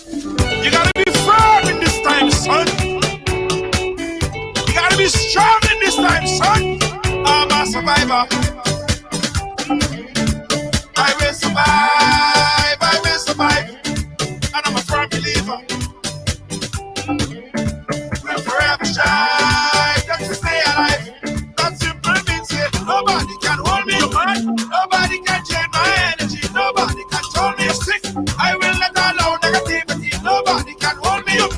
You gotta be firm in this time, son. You gotta be strong in this time, son. I'm a survivor. I will survive. I will survive. And I'm a firm believer. We'll forever shine. Just to stay alive. That simple means that nobody can hold me man. Nobody can change my energy. Nobody can hold me sick. I will not allow negativity. Nobody can hold me up.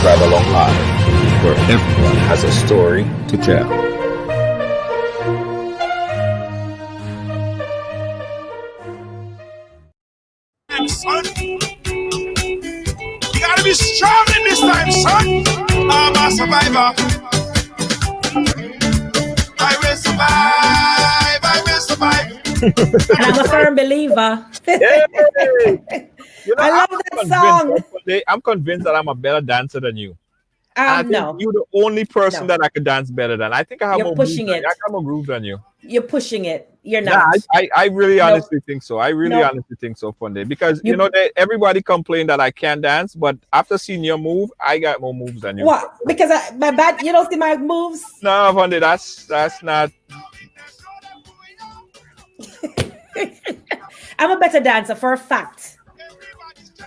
Ridealong Live, where everyone has a story to tell. Son, you gotta be strong in this time, son. I'm a survivor. I will survive. I will survive. I'm a firm believer. You know, I love that song. I'm convinced that I'm a better dancer than you. I think No, you're the only person No. that I could dance better than. I think I have You're more pushing moves. it. I have more groove than you. You're pushing it. You're Yeah, not. I really No. honestly think so. I really No. honestly think so, Funde. Because You- you know, everybody complained that I can't dance, but after seeing your move, I got more moves than you. What? Because my bad. You don't see my moves. No, Funde, that's not. I'm a better dancer for a fact.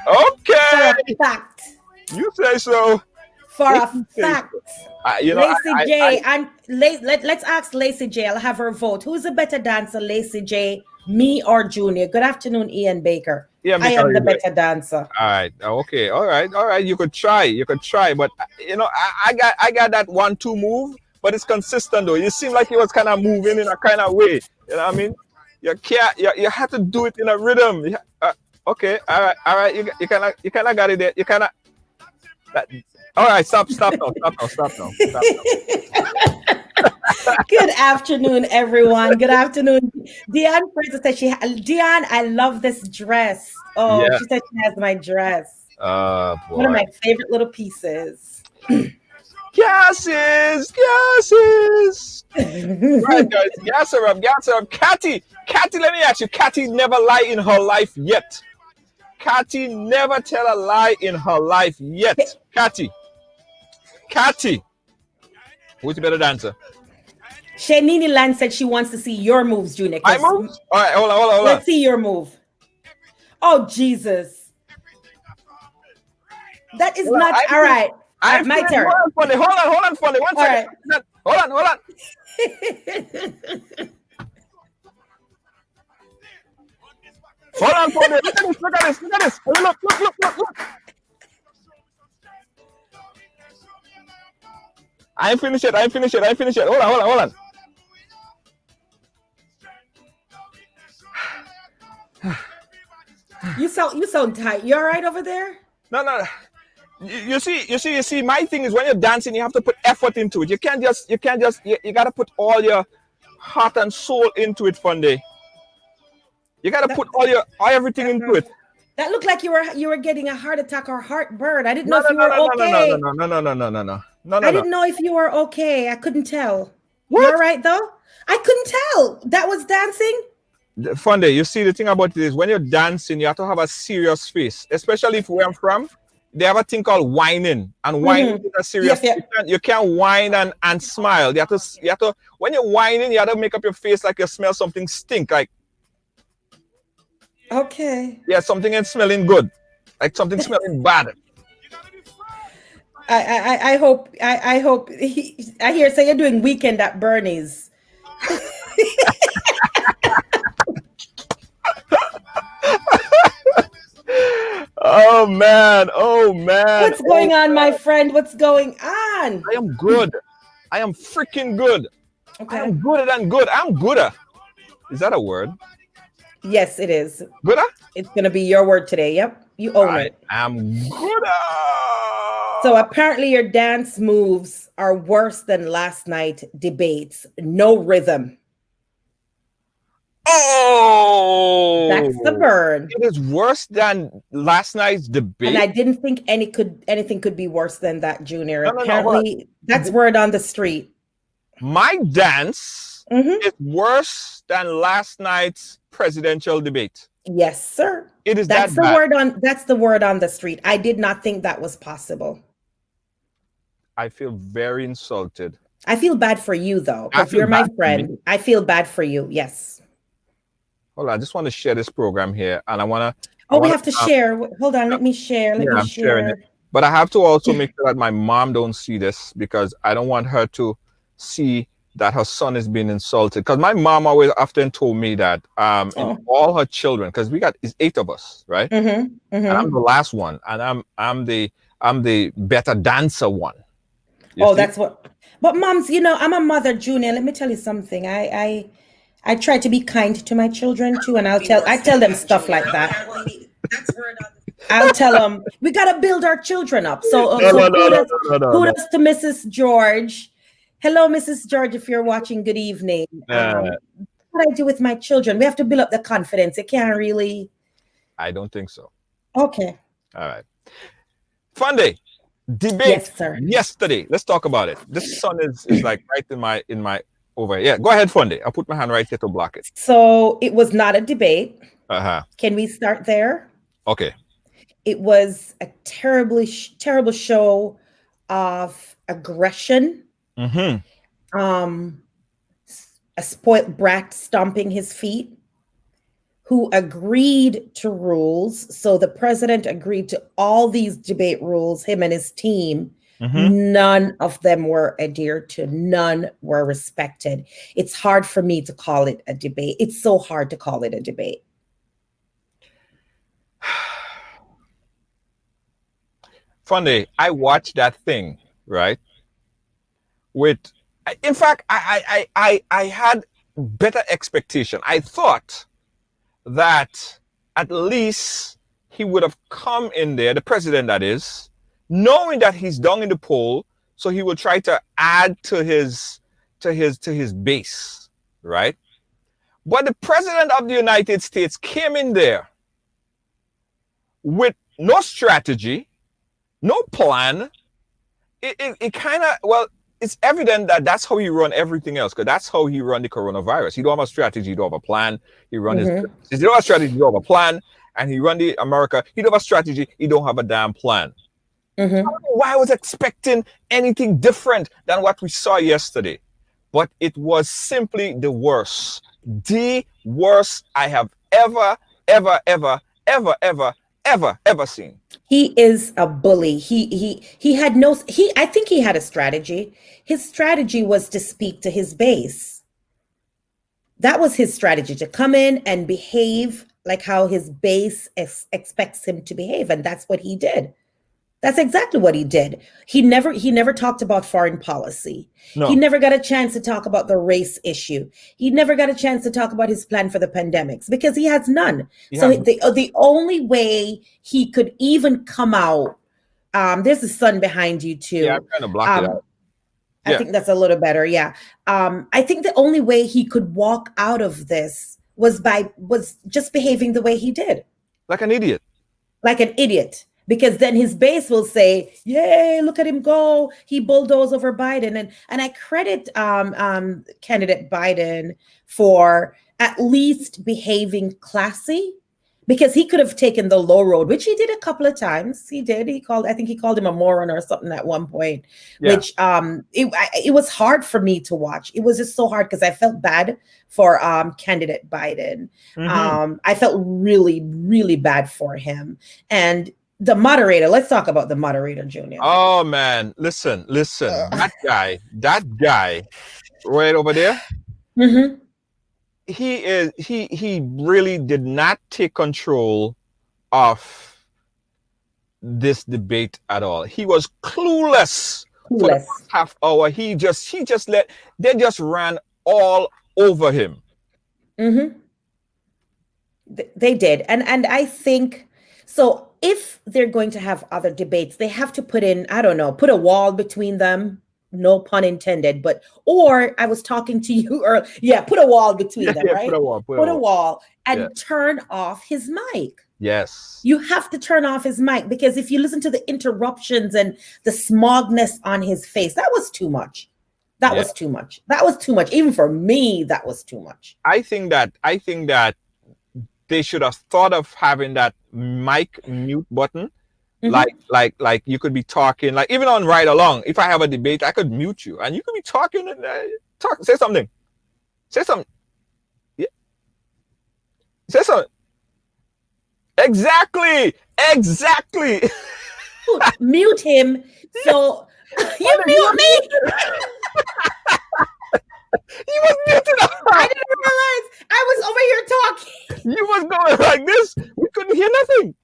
Okay, For a fact. you say so. For If a you say fact. You know, Lacey J. Let's ask Lacey J. I'll have her vote. Who's a better dancer, Lacey J, me or Junior? Good afternoon, Ian Baker. Ian I Baker, am the you better dancer. All right. Okay. All right. You could try. But you know, I got that 1-2 move, but it's consistent though. You seem like you was kind of moving in a kind of way. You know what I mean? You can't. You have to do it in a rhythm. Okay. All right. You kind of got it there. You kind of. All right. Stop now. Good afternoon, everyone. Good afternoon. Dion Fraser said Dion, I love this dress. Oh, Yeah. she said she has my dress. Boy. One of my favorite little pieces. Gases. Right, guys. Gas her up. Catty, let me ask you. Catty never lie in her life yet. Catty never tell a lie in her life yet. Catty. Who's the better dancer? Shanini Land said she wants to see your moves, Junior. My moves? All right, hold on. Let's see your move. Oh, Jesus. That is not all right. My turn. Hold on, Funny. One second. Right. Hold on. Hold on, Funny. Look at this. Look. I ain't finished yet. Hold on. You sound tight. You all right over there? No. You see. My thing is when you're dancing, you have to put effort into it. You can't just. You gotta put all your heart and soul into it, Funde. You gotta put everything into it. That looked like you were getting a heart attack or heartburn. I didn't know if you were okay. No. I didn't know if you were okay. I couldn't tell. What? You all right though? I couldn't tell. That was dancing. Funde, you see the thing about it is when you're dancing, you have to have a serious face, especially if where I'm from. They have a thing called whining, and whining is a serious. Yes. You can't whine and smile. You have to. When you're whining, you have to make up your face like you smell something stink, like Okay. yeah, something ain't smelling good, like something smelling bad. I hope I hear say you're doing weekend at Bernie's. Oh man. What's going on, my friend? What's going on? I am good. I am freaking good. Okay. I'm gooder than good. I'm gooder. Is that a word? Yes, it is. Gooder? It's going to be your word today. Yep. You own I it. am gooder. So apparently your dance moves are worse than last night debates. No rhythm. That's the Oh, burn. it is worse than last night's And debate. I didn't think anything could be worse than that, Junior. No, hold on. Apparently, that's word on the street. My dance Mhm. is worse than last night's presidential debate. Yes, sir. It is That's that the bad. word on the street. I did not think that was possible. I feel very insulted. I feel bad for you though, I because feel you're my bad for me. friend. I feel bad for you. Yes. Hold on, I just want to share this program here, and I want to. Oh, we have to share. Hold on, let me share. Let Yeah, me I'm sharing it. share. But I have to also make sure that my mom don't see this, because I don't want her to see that her son is being insulted. Because my mom always often told me that in Oh. all her children, because it's 8 of us, right? Mm-hmm. And I'm Mm-hmm. the last one, and I'm the better dancer one. You Oh, see? that's what. But moms, I'm a mother, Junior. Let me tell you something. I try to be kind to my children too, and I tell them stuff like that. I'll tell them we gotta build our children up. So kudos to Mrs. George. Hello, Mrs. George. If you're watching, good evening. What I do with my children, we have to build up the confidence. It can't really. I don't think so. Okay. All right. Funday debate. Yes, sir. Yesterday. Let's talk about it. This sun is like right in my over here. Yeah, go ahead, Funday. I'll put my hand right here to block it. So it was not a debate. Uh-huh. Can we start there? Okay. It was a terrible show of aggression. Mm-hmm. A spoilt brat stomping his feet, who agreed to rules. So the president agreed to all these debate rules, him and his team. Mm-hmm. None of them were adhered to. None were respected. It's hard for me to call it a debate. It's so hard to call it a debate. Funny, I watched that thing, right? In fact, I had better expectation. I thought that at least he would have come in there, the president that is, knowing that he's down in the poll, so he will try to add to his base, right? But the president of the United States came in there with no strategy, no plan. It kind of, well, it's evident that that's how he run everything else, because that's how he run the coronavirus. He don't have a strategy, he don't have a plan. He run he don't have a strategy, he don't have a plan. And he run the America, he don't have a strategy, he don't have a damn plan. Mm-hmm. I don't know why I was expecting anything different than what we saw yesterday. But it was simply the worst I have ever seen. He is a bully. I think he had a strategy. His strategy was to speak to his base. That was his strategy, to come in and behave like how his base expects him to behave. And that's what he did. That's exactly what he did. He never talked about foreign policy. No. He never got a chance to talk about the race issue. He never got a chance to talk about his plan for the pandemics, because he has none. The only way he could even come out, there's the sun behind you too. Yeah, I'm trying to block it out. I think that's a little better. Yeah. I think the only way he could walk out of this was just behaving the way he did. Like an idiot. Because then his base will say, yay, look at him go. He bulldozed over Biden. And I credit candidate Biden for at least behaving classy, because he could have taken the low road, which he did a couple of times. He did. I think he called him a moron or something at one point, which it was hard for me to watch. It was just so hard because I felt bad for candidate Biden. Mm-hmm. I felt really, really bad for him. And the moderator, let's talk about the moderator, Junior. Oh man, listen. That guy right over there. Mm-hmm. He really did not take control of this debate at all. He was clueless. For the first half hour. They just ran all over him. Mm-hmm. They did. And I think so. If they're going to have other debates, they have to put in, I don't know, put a wall between them. No pun intended, but or I was talking to you earlier. Yeah, put a wall between them, Yeah, right? put a wall, Put a wall Yeah. and turn off his mic. Yes. You have to turn off his mic because if you listen to the interruptions and the smogness on his face, that was too much. That Yeah. was too much. That was too much. Even for me, that was too much. I think that they should have thought of having that mic mute button. Like you could be talking, like even on Ride Along, if I have a debate, I could mute you and you could be talking and say something. Yeah. Say something. Exactly. Mute him. So you mute me. You was muted. I didn't realize I was over here talking. You was going like this. We couldn't hear nothing.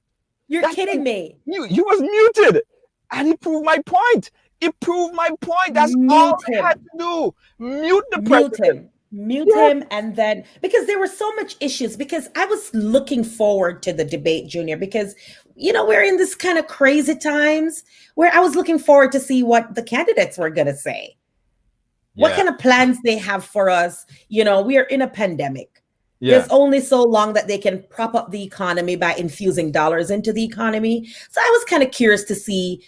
You're kidding me. You was muted. And he proved my point. That's all they had to do. Mute the president. Mute him. And then, because there were so much issues, because I was looking forward to the debate, Junior, because, we're in this kind of crazy times where I was looking forward to see what the candidates were going to say. What kind of plans they have for us. We are in a pandemic. Yeah. There's only so long that they can prop up the economy by infusing dollars into the economy. So I was kind of curious to see,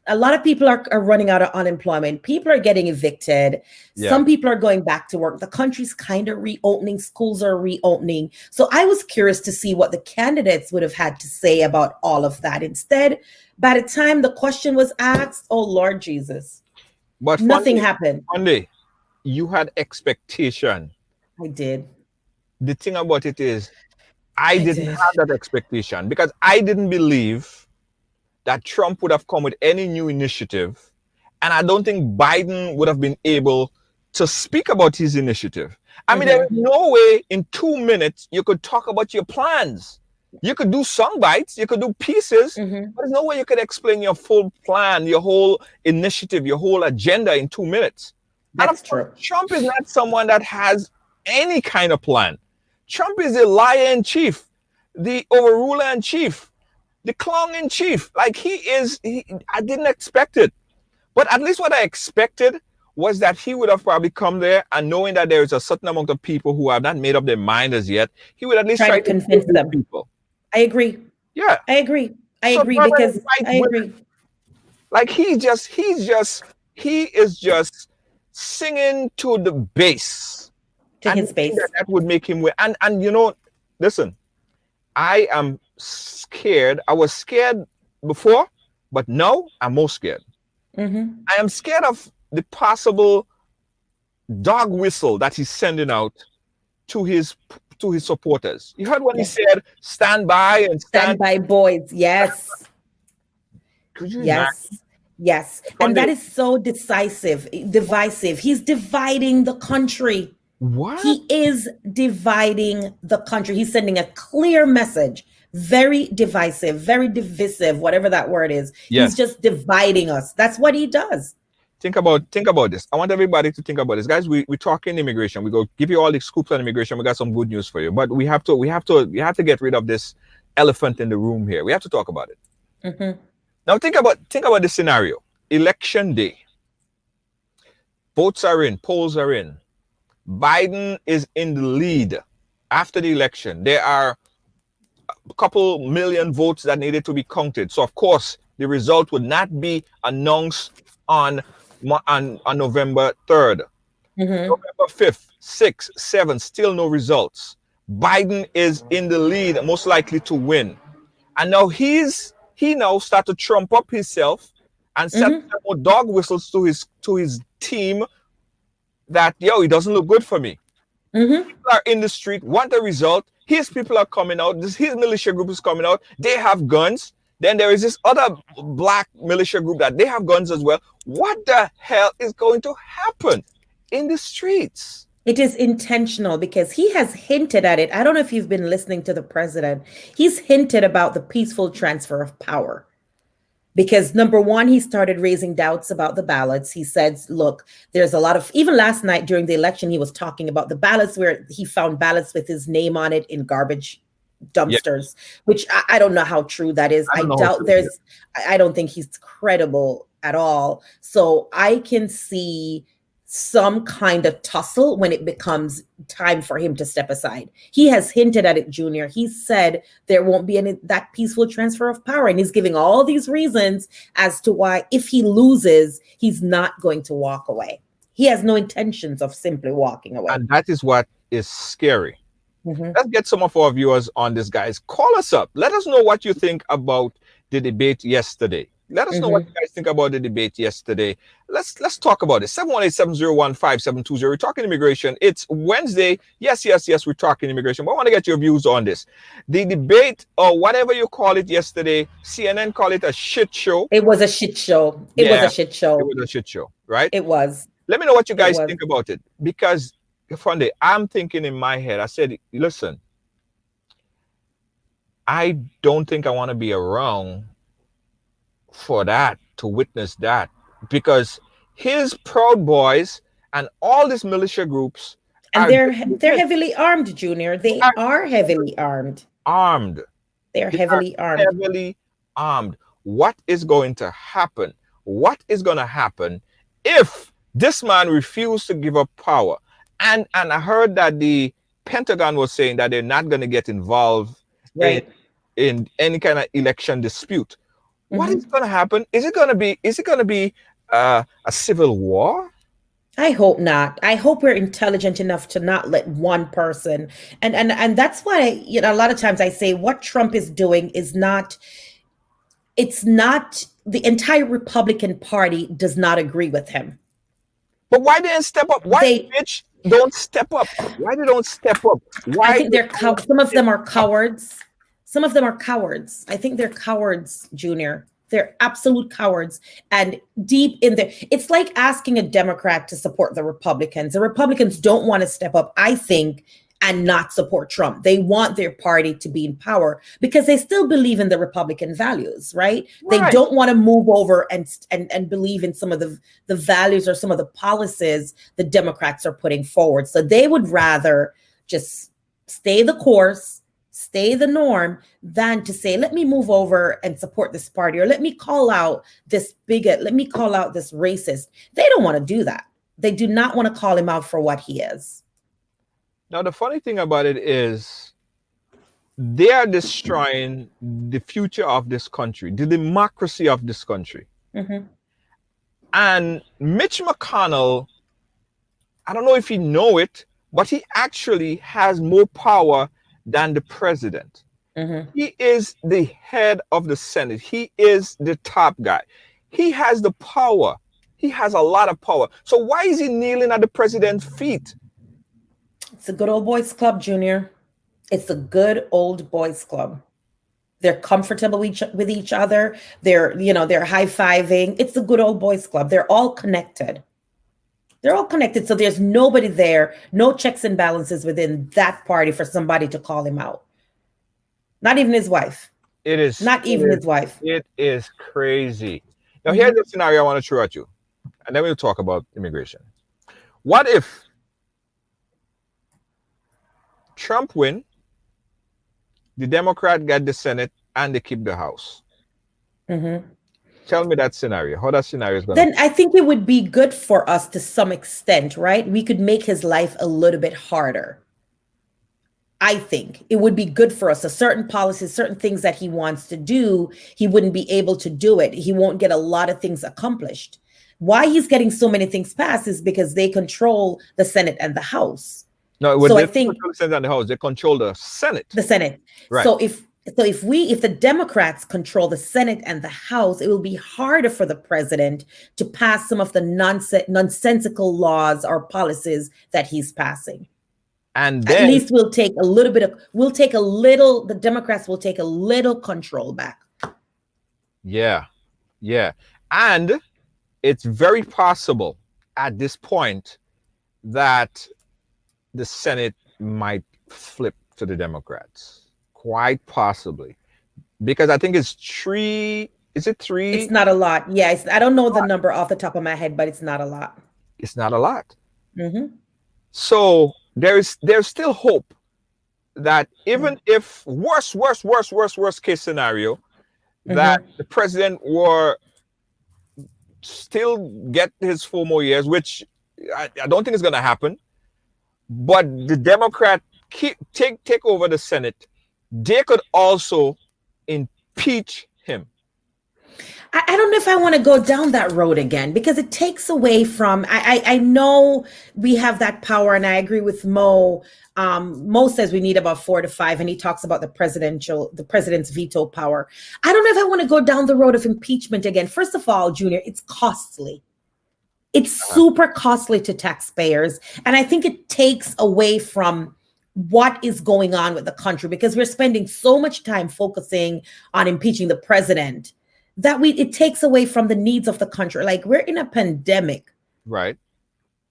a lot of people are running out of unemployment. People are getting evicted. Yeah. Some people are going back to work. The country's kind of reopening. Schools are reopening. So I was curious to see what the candidates would have had to say about all of that. Instead, by the time the question was asked, oh, Lord Jesus, but nothing happened. Monday, you had expectation. I did. The thing about it is, I didn't have that expectation because I didn't believe that Trump would have come with any new initiative. And I don't think Biden would have been able to speak about his initiative. I mean, there is no way in 2 minutes you could talk about your plans. You could do sound bites, you could do pieces, but there's no way you could explain your full plan, your whole initiative, your whole agenda in 2 minutes. That's true. Trump is not someone that has any kind of plan. Trump is the liar in chief, the overruler in chief, the clown in chief. Like I didn't expect it. But at least what I expected was that he would have probably come there and knowing that there is a certain amount of people who have not made up their mind as yet, he would at least try to convince them. People. I agree. Yeah. I agree because I agree. Like he is just singing to the bass. To his bass. That would make him win. And listen, I am scared. I was scared before, but now I'm more scared. I am scared of the possible dog whistle that he's sending out to his supporters. You heard when he said, stand by and stand by, boys. Yes. Could you imagine? Yes. And that is so divisive. He's dividing the country. What? He is dividing the country. He's sending a clear message. Very divisive, very divisive, whatever that word is. Yes. He's just dividing us. That's what he does. Think about this. I want everybody to think about this. Guys, we're talking immigration. We go give you all the scoops on immigration. We got some good news for you. But we have to get rid of this elephant in the room here. We have to talk about it. Now think about this scenario. Election day. Votes are in, polls are in. Biden is in the lead after the election. There are a couple million votes that needed to be counted. So of course, the result would not be announced on November 3rd. November 5th, 6th, 7th, still no results. Biden is in the lead, most likely to win. And now he now start to trump up himself and set more dog whistles to his team that, it doesn't look good for me. People are in the street, want a result. His people are coming out. His militia group is coming out. They have guns. Then there is this other black militia group that they have guns as well. What the hell is going to happen in the streets? It is intentional because he has hinted at it. I don't know if you've been listening to the president. He's hinted about the peaceful transfer of power. because number one, he started raising doubts about the ballots. He said, look, there's a lot of, even last night during the election, he was talking about the ballots where he found ballots with his name on it in garbage Yeah, dumpsters, which I don't know how true that is. I I don't know how doubt true it is. I don't think he's credible at all. So I can see some kind of tussle when it becomes time for him to step aside. He has hinted at it, Junior. He said there won't be any that peaceful transfer of power. And he's giving all these reasons as to why, if he loses, he's not going to walk away. He has no intentions of simply walking away. And that is what is scary. Mhm. Let's get some of our viewers on this, guys. Call us up. Let us know what you think about the debate yesterday. Let us know what you guys think about the debate yesterday. Let's talk about it. 718-701-5720. We're talking immigration. It's Wednesday. Yes, we're talking immigration. But I want to get your views on this. The debate, or whatever you call it yesterday, CNN called it a shit show. It was a shit show. It was a shit show. It was a shit show, right? It was. Let me know what you guys think about it. Because, Funde, I'm thinking in my head, I said, listen, I don't think I want to be around for that, to witness that, because his Proud Boys and all these militia groups, and they're heavily armed, Junior. They are heavily armed. They're heavily armed. Heavily armed. What is going to happen? What is going to happen if this man refused to give up power? And I heard that the Pentagon was saying that they're not going to get involved in any kind of election dispute. What is going to happen? Is it going to be a civil war? I hope not. I hope we're intelligent enough to not let one person, and that's why, a lot of times I say what Trump is doing is not, it's not, the entire Republican Party does not agree with him. But why didn't step up? Why bitch don't step up? Why they don't step up? Why? I think they're some of them are cowards. Some of them are cowards. I think they're cowards, Junior. They're absolute cowards. And deep in there, it's like asking a Democrat to support the Republicans. The Republicans don't want to step up, I think, and not support Trump. They want their party to be in power because they still believe in the Republican values, right? They don't want to move over and believe in some of the values or some of the policies the Democrats are putting forward. So they would rather just stay the course, stay the norm, than to say, let me move over and support this party, or let me call out this bigot, let me call out this racist. They don't want to do that. They do not want to call him out for what he is. Now, the funny thing about it is they are destroying the future of this country, the democracy of this country. And Mitch McConnell, I don't know if you know it, but he actually has more power than the president. He is the head of the Senate. He is the top guy. He has the power. He has a lot of power. So why is he kneeling at the president's feet? It's a good old boys club, Junior. It's a good old boys club. They're comfortable with each other. They're high-fiving. It's a good old boys club. They're all connected. They're all connected. So there's nobody there, no checks and balances within that party for somebody to call him out. Not even his wife. It is not even his wife. It is crazy. Now, here's the scenario I want to throw at you, and then we'll talk about immigration. What if Trump win, the Democrat get the Senate, and they keep the House? Tell me that scenario. How that scenario is going to Then I think it would be good for us to some extent, right? We could make his life a little bit harder. I think it would be good for us. A certain policies, certain things that he wants to do, he wouldn't be able to do it. He won't get a lot of things accomplished. Why he's getting so many things passed is because they control the Senate and the House. No, so I think the Senate and the House, they control the Senate. The Senate. Right. So if the Democrats control the Senate and the House, it will be harder for the president to pass some of the nonsensical laws or policies that he's passing. And then at least the Democrats will take a little control back. Yeah. And it's very possible at this point that the Senate might flip to the Democrats. Quite possibly. Because I think it's 3 Is it It's 3? not a lot. Yeah, I don't know the number off the top of my head, but it's not a lot. It's not a lot. Mm-hmm. So there's still hope that even if worst case scenario, that Mm-hmm. the president were still get his 4 more years, which I don't think is going to happen. But the Democrat take over the Senate, they could also impeach him. I don't know if I want to go down that road again because it takes away from. I know we have that power, and I agree with Mo. Mo says we need about 4 to 5, and he talks about the president's veto power. I don't know if I want to go down the road of impeachment again. First of all, Junior, it's costly. It's super costly to taxpayers, and I think it takes away from what is going on with the country because we're spending so much time focusing on impeaching the president that it takes away from the needs of the country. Like, we're in a pandemic. Right.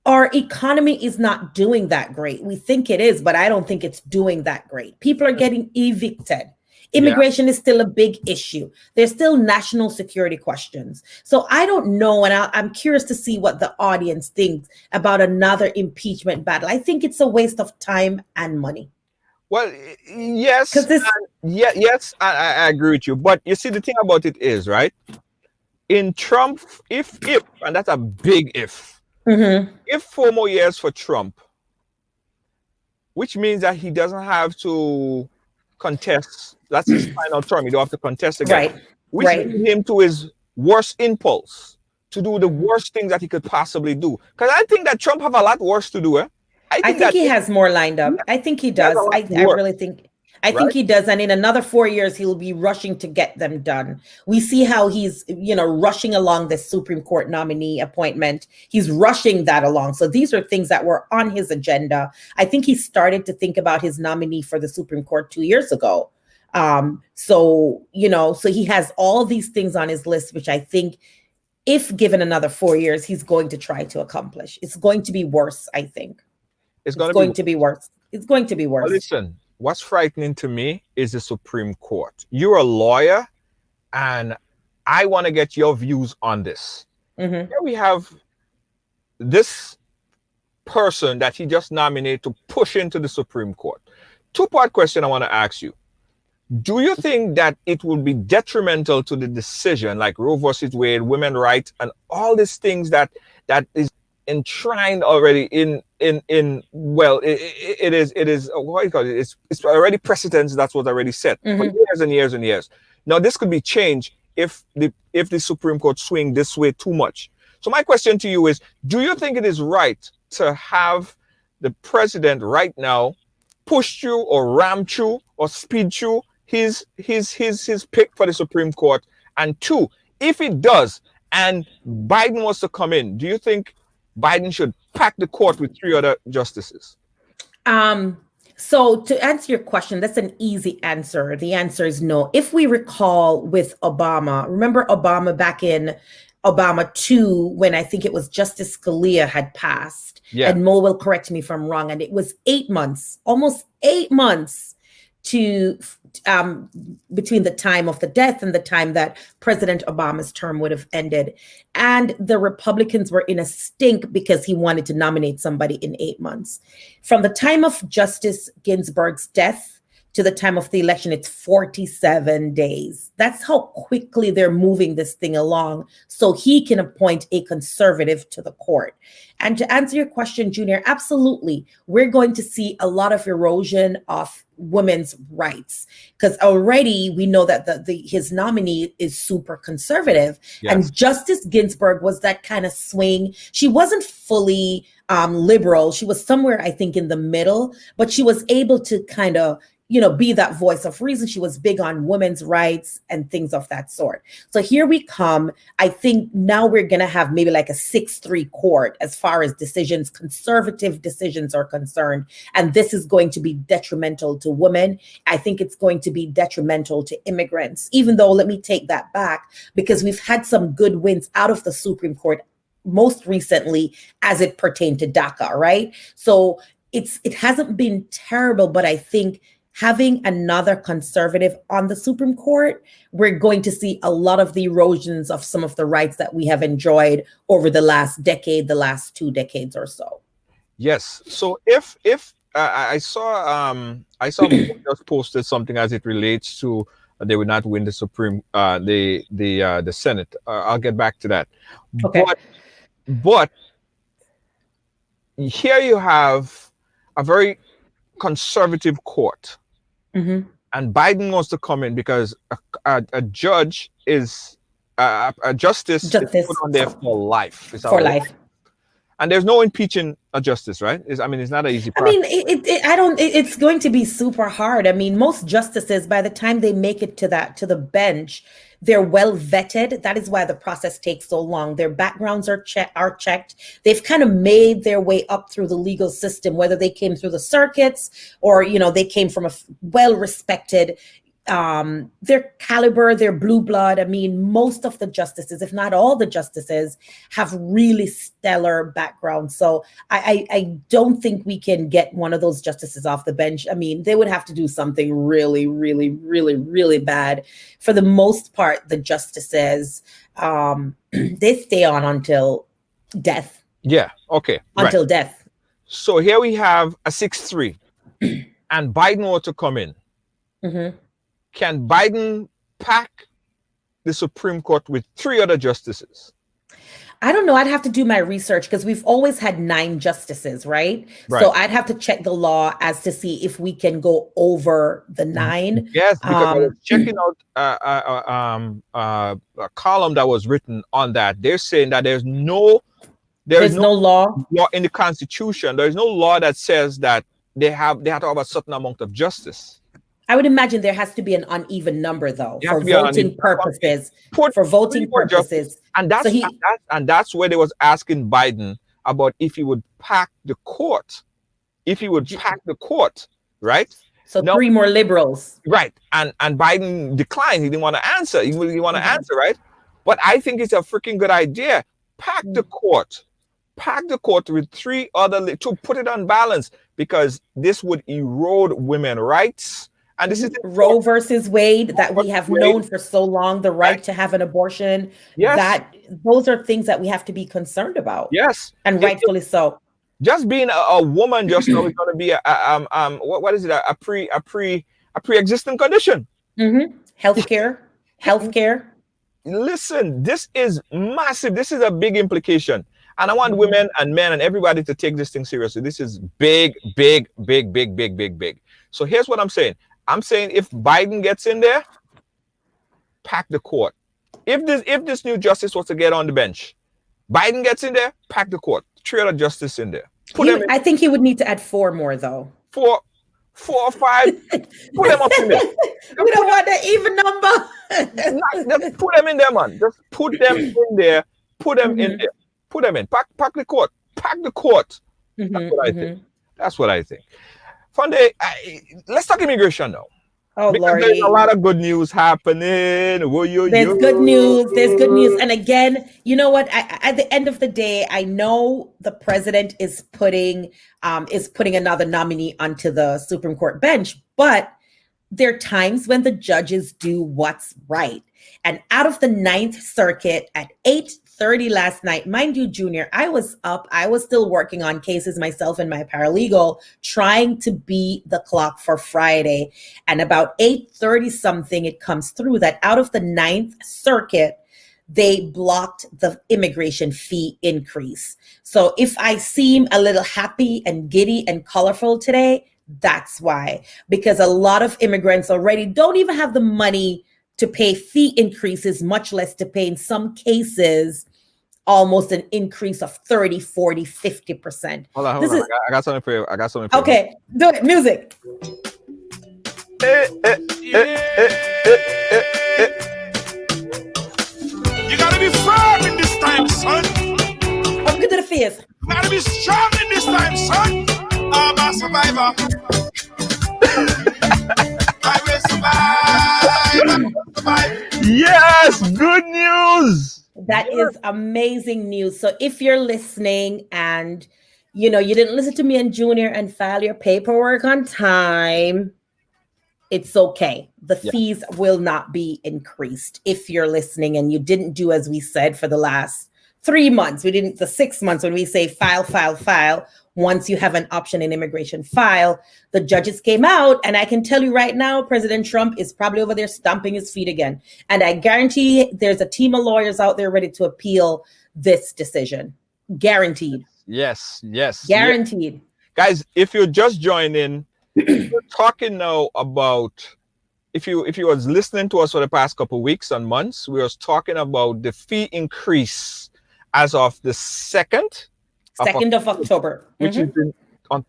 Our economy is not doing that great. We think it is, but I don't think it's doing that great. People are getting evicted. Immigration is still a big issue. There's still national security questions. So I don't know, and I'm curious to see what the audience thinks about another impeachment battle. I think it's a waste of time and money. Well, yes, Because yes, I agree with you. But you see, the thing about it is, right? In Trump, if, and that's a big if, if 4 more years for Trump, which means that he doesn't have to contest, that's his final term, he don't have to contest again, right, which leads him to his worst impulse to do the worst things that he could possibly do. Because I think that Trump have a lot worse to do, eh? I think he has more lined up. I think he does. I really think. I think he does. And in another 4 years, he'll be rushing to get them done. We see how he's, rushing along the Supreme Court nominee appointment. He's rushing that along. So these are things that were on his agenda. I think he started to think about his nominee for the Supreme Court 2 years ago. So he has all these things on his list, which I think if given another 4 years, he's going to try to accomplish. It's going to be worse, I think. It's going to be worse. It's going to be worse. Well, listen, what's frightening to me is the Supreme Court. You're a lawyer, and I want to get your views on this. Here we have this person that he just nominated to push into the Supreme Court. Two-part question I want to ask you. Do you think that it will be detrimental to the decision, like Roe versus Wade, women's rights, and all these things that is enshrined already it is what do you call it? It's already precedence that's what's already set for years and years and years. Now this could be changed if the Supreme Court swing this way too much. So my question to you is, do you think it is right to have the president right now push through or ram through or speed through his pick for the Supreme Court? And two, if it does and Biden wants to come in, do you think Biden should pack the court with 3 other justices? So to answer your question, that's an easy answer. The answer is no. If we recall with Obama, remember Obama back in Obama 2, when I think it was Justice Scalia had passed, and Mo will correct me if I'm wrong, and it was 8 months, almost 8 months to between the time of the death and the time that President Obama's term would have ended. And the Republicans were in a stink because he wanted to nominate somebody in 8 months. From the time of Justice Ginsburg's death to the time of the election, it's 47 days. That's how quickly they're moving this thing along so he can appoint a conservative to the court. And to answer your question, Junior, absolutely. We're going to see a lot of erosion of women's rights because already we know that his nominee is super conservative. And Justice Ginsburg was that kind of swing. She wasn't fully liberal. She was somewhere, I think, in the middle, but she was able to kind of be that voice of reason. She was big on women's rights and things of that sort. So here we come. I think now we're going to have maybe like a 6-3 court as far as conservative decisions are concerned. And this is going to be detrimental to women. I think it's going to be detrimental to immigrants, even though, let me take that back, because we've had some good wins out of the Supreme Court most recently as it pertained to DACA, right? So it hasn't been terrible, but I think having another conservative on the Supreme Court, we're going to see a lot of the erosions of some of the rights that we have enjoyed over the last decade, the last 2 decades or so. Yes. So if I saw just posted something as it relates to they would not win the the Senate. I'll get back to that. Okay. But here you have a very conservative court, Mm-hmm. and Biden wants to come in because a judge is a justice is put on there for life. It's For life. And there's no impeaching a justice, right? It's not an easy process. I mean, it's going to be super hard. I mean, most justices, by the time they make it to the bench, they're well vetted. That is why the process takes so long. Their backgrounds are checked. They've kind of made their way up through the legal system, whether they came through the circuits or, they came from a well-respected, their caliber, their blue blood. I mean, most of the justices, if not all the justices, have really stellar backgrounds. So I don't think we can get one of those justices off the bench. I mean, they would have to do something really, really, really, really bad. For the most part, the justices, they stay on until death. Yeah. Okay. Until death. So here we have a 6-3 and Biden ought to come in. Mm-hmm. Can Biden pack the Supreme Court with 3 other justices? I don't know. I'd have to do my research because we've always had 9 justices, right? So I'd have to check the law as to see if we can go over the 9. Yes, because I was checking out a column that was written on that. They're saying that there's no law in the Constitution. There's no law that says that they have to have a certain amount of justice. I would imagine there has to be an uneven number, though, for voting purposes. For voting purposes, and that's where they was asking Biden about if he would pack the court, right? So now, 3 more liberals, right? And Biden declined. He didn't want to answer. He didn't want to answer, right? But I think it's a freaking good idea. Pack the court with 3 other to put it on balance, because this would erode women's rights. And this is Roe versus Wade that we have known for so long, the right to have an abortion. Yes. Those are things that we have to be concerned about. Yes. And rightfully so. Just being a woman just now is going to be what is it? A pre-existing condition. Mm-hmm. Healthcare. Listen, this is massive. This is a big implication. And I want women and men and everybody to take this thing seriously. This is big. So here's what I'm saying. I'm saying if Biden gets in there, pack the court. If this new justice was to get on the bench, Biden gets in there, pack the court. 3 other justices in there. I think he would need to add 4 more, though. 4 or 5. Put them up in there. We don't want the even number. Just put them in there, man. Just put them in there. Put them in there. Put them in. Pack the court. Pack the court. That's what I think. That's what I think. Funday, let's talk immigration now. Oh, because Lordy. There's a lot of good news happening. There's good news. And again, you know what? At the end of the day, I know the president is putting another nominee onto the Supreme Court bench, but there are times when the judges do what's right. And out of the 9th Circuit at 8:30 last night, mind you, Junior, I was up. I was still working on cases myself and my paralegal, trying to beat the clock for Friday. And about 8:30 something, it comes through that out of the 9th Circuit, they blocked the immigration fee increase. So if I seem a little happy and giddy and colorful today, that's why. Because a lot of immigrants already don't even have the money to pay fee increases, much less to pay, in some cases, almost an increase of 30, 40, 50%. Hold on. I got something for you. Okay, do it. Music. You gotta be firm in this time, son. Up to the face. You gotta be strong in this time, son. I'm a survivor. I will survive. Yes, good news. That is amazing news. So if you're listening and you didn't listen to me and Junior and file your paperwork on time, it's okay. The Yeah. fees will not be increased if you're listening and you didn't do as we said for the last 3 months. We didn't, the 6 months when we say file, file, file. Once you have an option in immigration, file. The judges came out, and I can tell you right now, President Trump is probably over there stomping his feet again. And I guarantee there's a team of lawyers out there ready to appeal this decision. Guaranteed. Yes. Guaranteed. Yeah. Guys, if you just joined in, we're talking now about, if you was listening to us for the past couple of weeks and months, we was talking about the fee increase as of the 2nd of October, which is on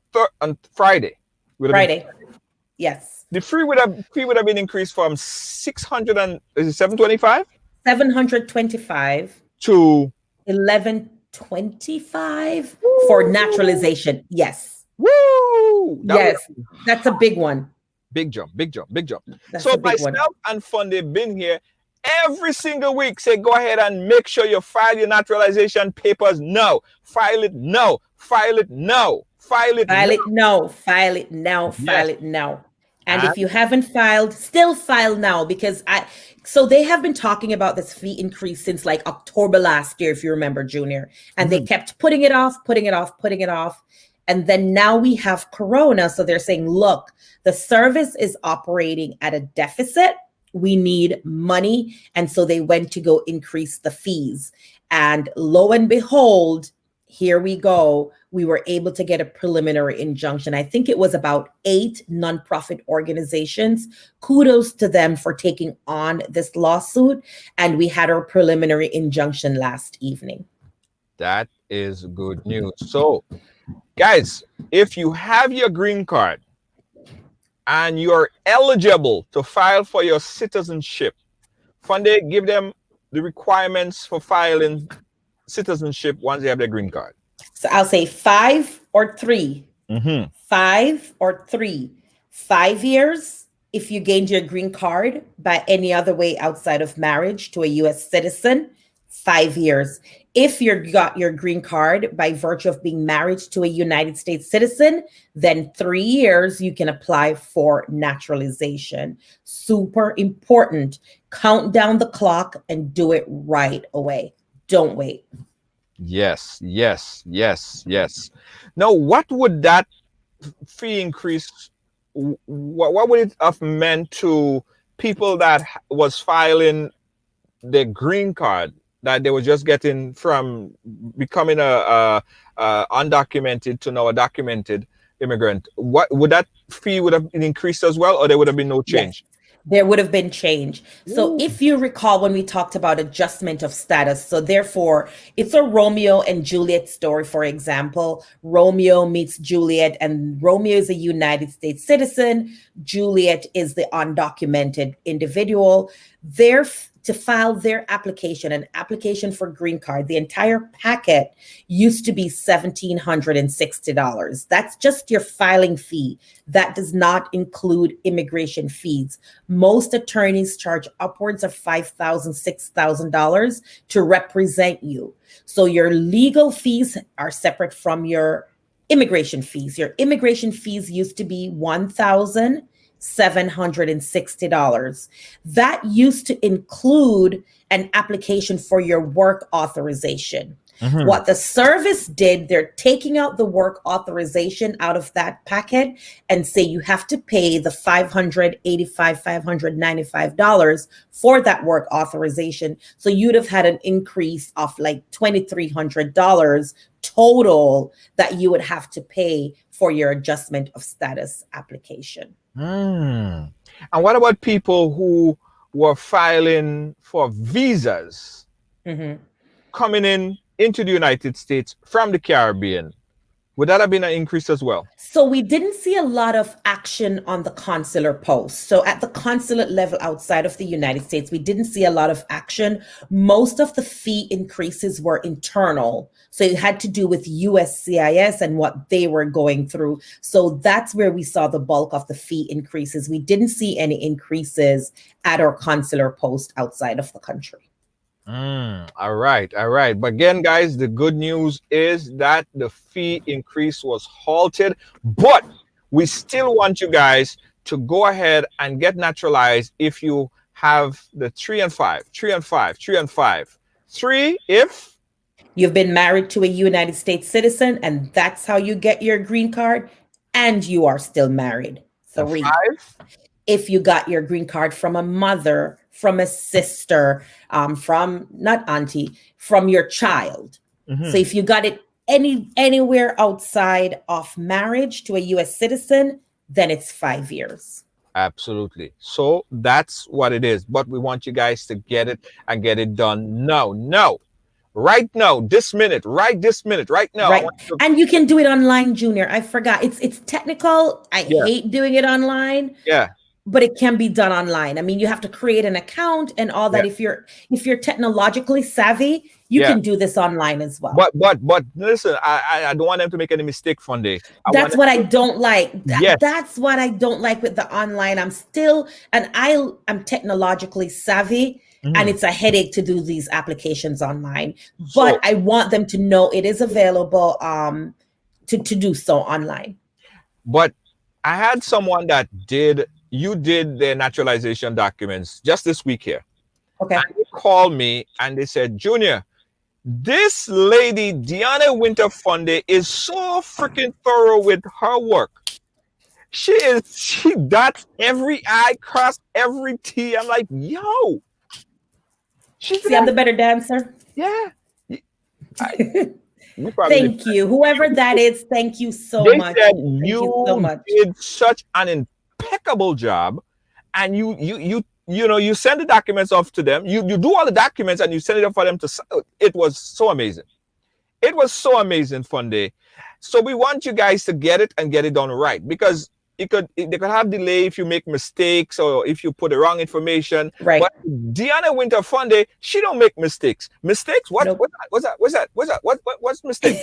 Friday. Friday. Yes. The fee would have been increased from 600 and is it 725? 725 to 1125 for naturalization. Yes. Woo! That's a big one. Big jump. That's So a big one. myself and Fundy been here every single week. Say, go ahead and make sure you file your naturalization papers now. File it now. File it now. File it now. File it now. And if you haven't filed, still file now, because so they have been talking about this fee increase since like October last year, if you remember, Junior. And they kept putting it off. And then now we have Corona. So they're saying, look, the service is operating at a deficit. We need money. And so they went to go increase the fees. And lo and behold, here we go. We were able to get a preliminary injunction. I think it was about 8 nonprofit organizations. Kudos to them for taking on this lawsuit. And we had our preliminary injunction last evening. That is good news. So, guys, if you have your green card and you're eligible to file for your citizenship, Funde, give them the requirements for filing citizenship once they have their green card. So I'll say 5 or 3. 5 or 3. 5 years if you gained your green card by any other way outside of marriage to a U.S. citizen. 5 years. If you got your green card by virtue of being married to a United States citizen, then 3 years you can apply for naturalization. Super important. Count down the clock and do it right away. Don't wait. Yes. Now, what would that fee increase? What would it have meant to people that was filing their green card, that they were just getting from becoming a undocumented to now a documented immigrant? What would that fee would have been increased as well, or there would have been no change? Yes. There would have been change. So if you recall when we talked about adjustment of status, so therefore it's a Romeo and Juliet story, for example. Romeo meets Juliet, and Romeo is a United States citizen. Juliet is the undocumented individual. To file their application, an application for green card, the entire packet used to be $1,760. That's just your filing fee. That does not include immigration fees. Most attorneys charge upwards of $5,000, $6,000 to represent you. So your legal fees are separate from your immigration fees. Your immigration fees used to be $1,760. That used to include an application for your work authorization. What the service did, they're taking out the work authorization out of that packet and say you have to pay the $585, $595 for that work authorization. So you'd have had an increase of like $2,300 total that you would have to pay for your adjustment of status application. And what about people who were filing for visas coming into the United States from the Caribbean? Would that have been an increase as well? So we didn't see a lot of action on the consular post. So at the consulate level outside of the United States, we didn't see a lot of action. Most of the fee increases were internal. So it had to do with USCIS and what they were going through. So that's where we saw the bulk of the fee increases. We didn't see any increases at our consular post outside of the country. All right. But again, guys, the good news is that the fee increase was halted, but we still want you guys to go ahead and get naturalized if you have the 3 and 5, 3 and 5, 3 and 5. 3 if You've been married to a United States citizen, and that's how you get your green card, and you are still married. and 3. 5. If you got your green card from a mother, from a sister, from not auntie, from your child. So if you got it anywhere outside of marriage to a U.S. citizen, then it's 5 years. Absolutely. So that's what it is. But we want you guys to get it and get it done now. No. Right now, this minute, right now. Right. And you can do it online, Junior. I forgot. It's technical. I hate doing it online. Yeah. But it can be done online. I mean, you have to create an account and all that. Yeah. If you're technologically savvy, you can do this online as well. But listen, I don't want them to make any mistake, Funday. That's what I don't like. That's what I don't like with the online. I'm technologically savvy, and it's a headache to do these applications online. But I want them to know it is available to do so online. But I had someone that did their naturalization documents just this week here. Okay. And they called me and they said, Junior, this lady, Deanna Winter Funday, is so freaking thorough with her work. She dots every I, cross every T. I'm like, yo. See, I'm the better dancer. Yeah. Thank you. Whoever that is, thank you so much. They said you did such an impeccable job, and you send the documents off to them. You do all the documents and you send it up for them to. It was so amazing. It was so amazing, Funday. So we want you guys to get it and get it done right, because they could have delay if you make mistakes or if you put the wrong information. Right. But Deanna Winter Funday, she don't make mistakes. Mistakes? What? Nope. What's that? What's mistake?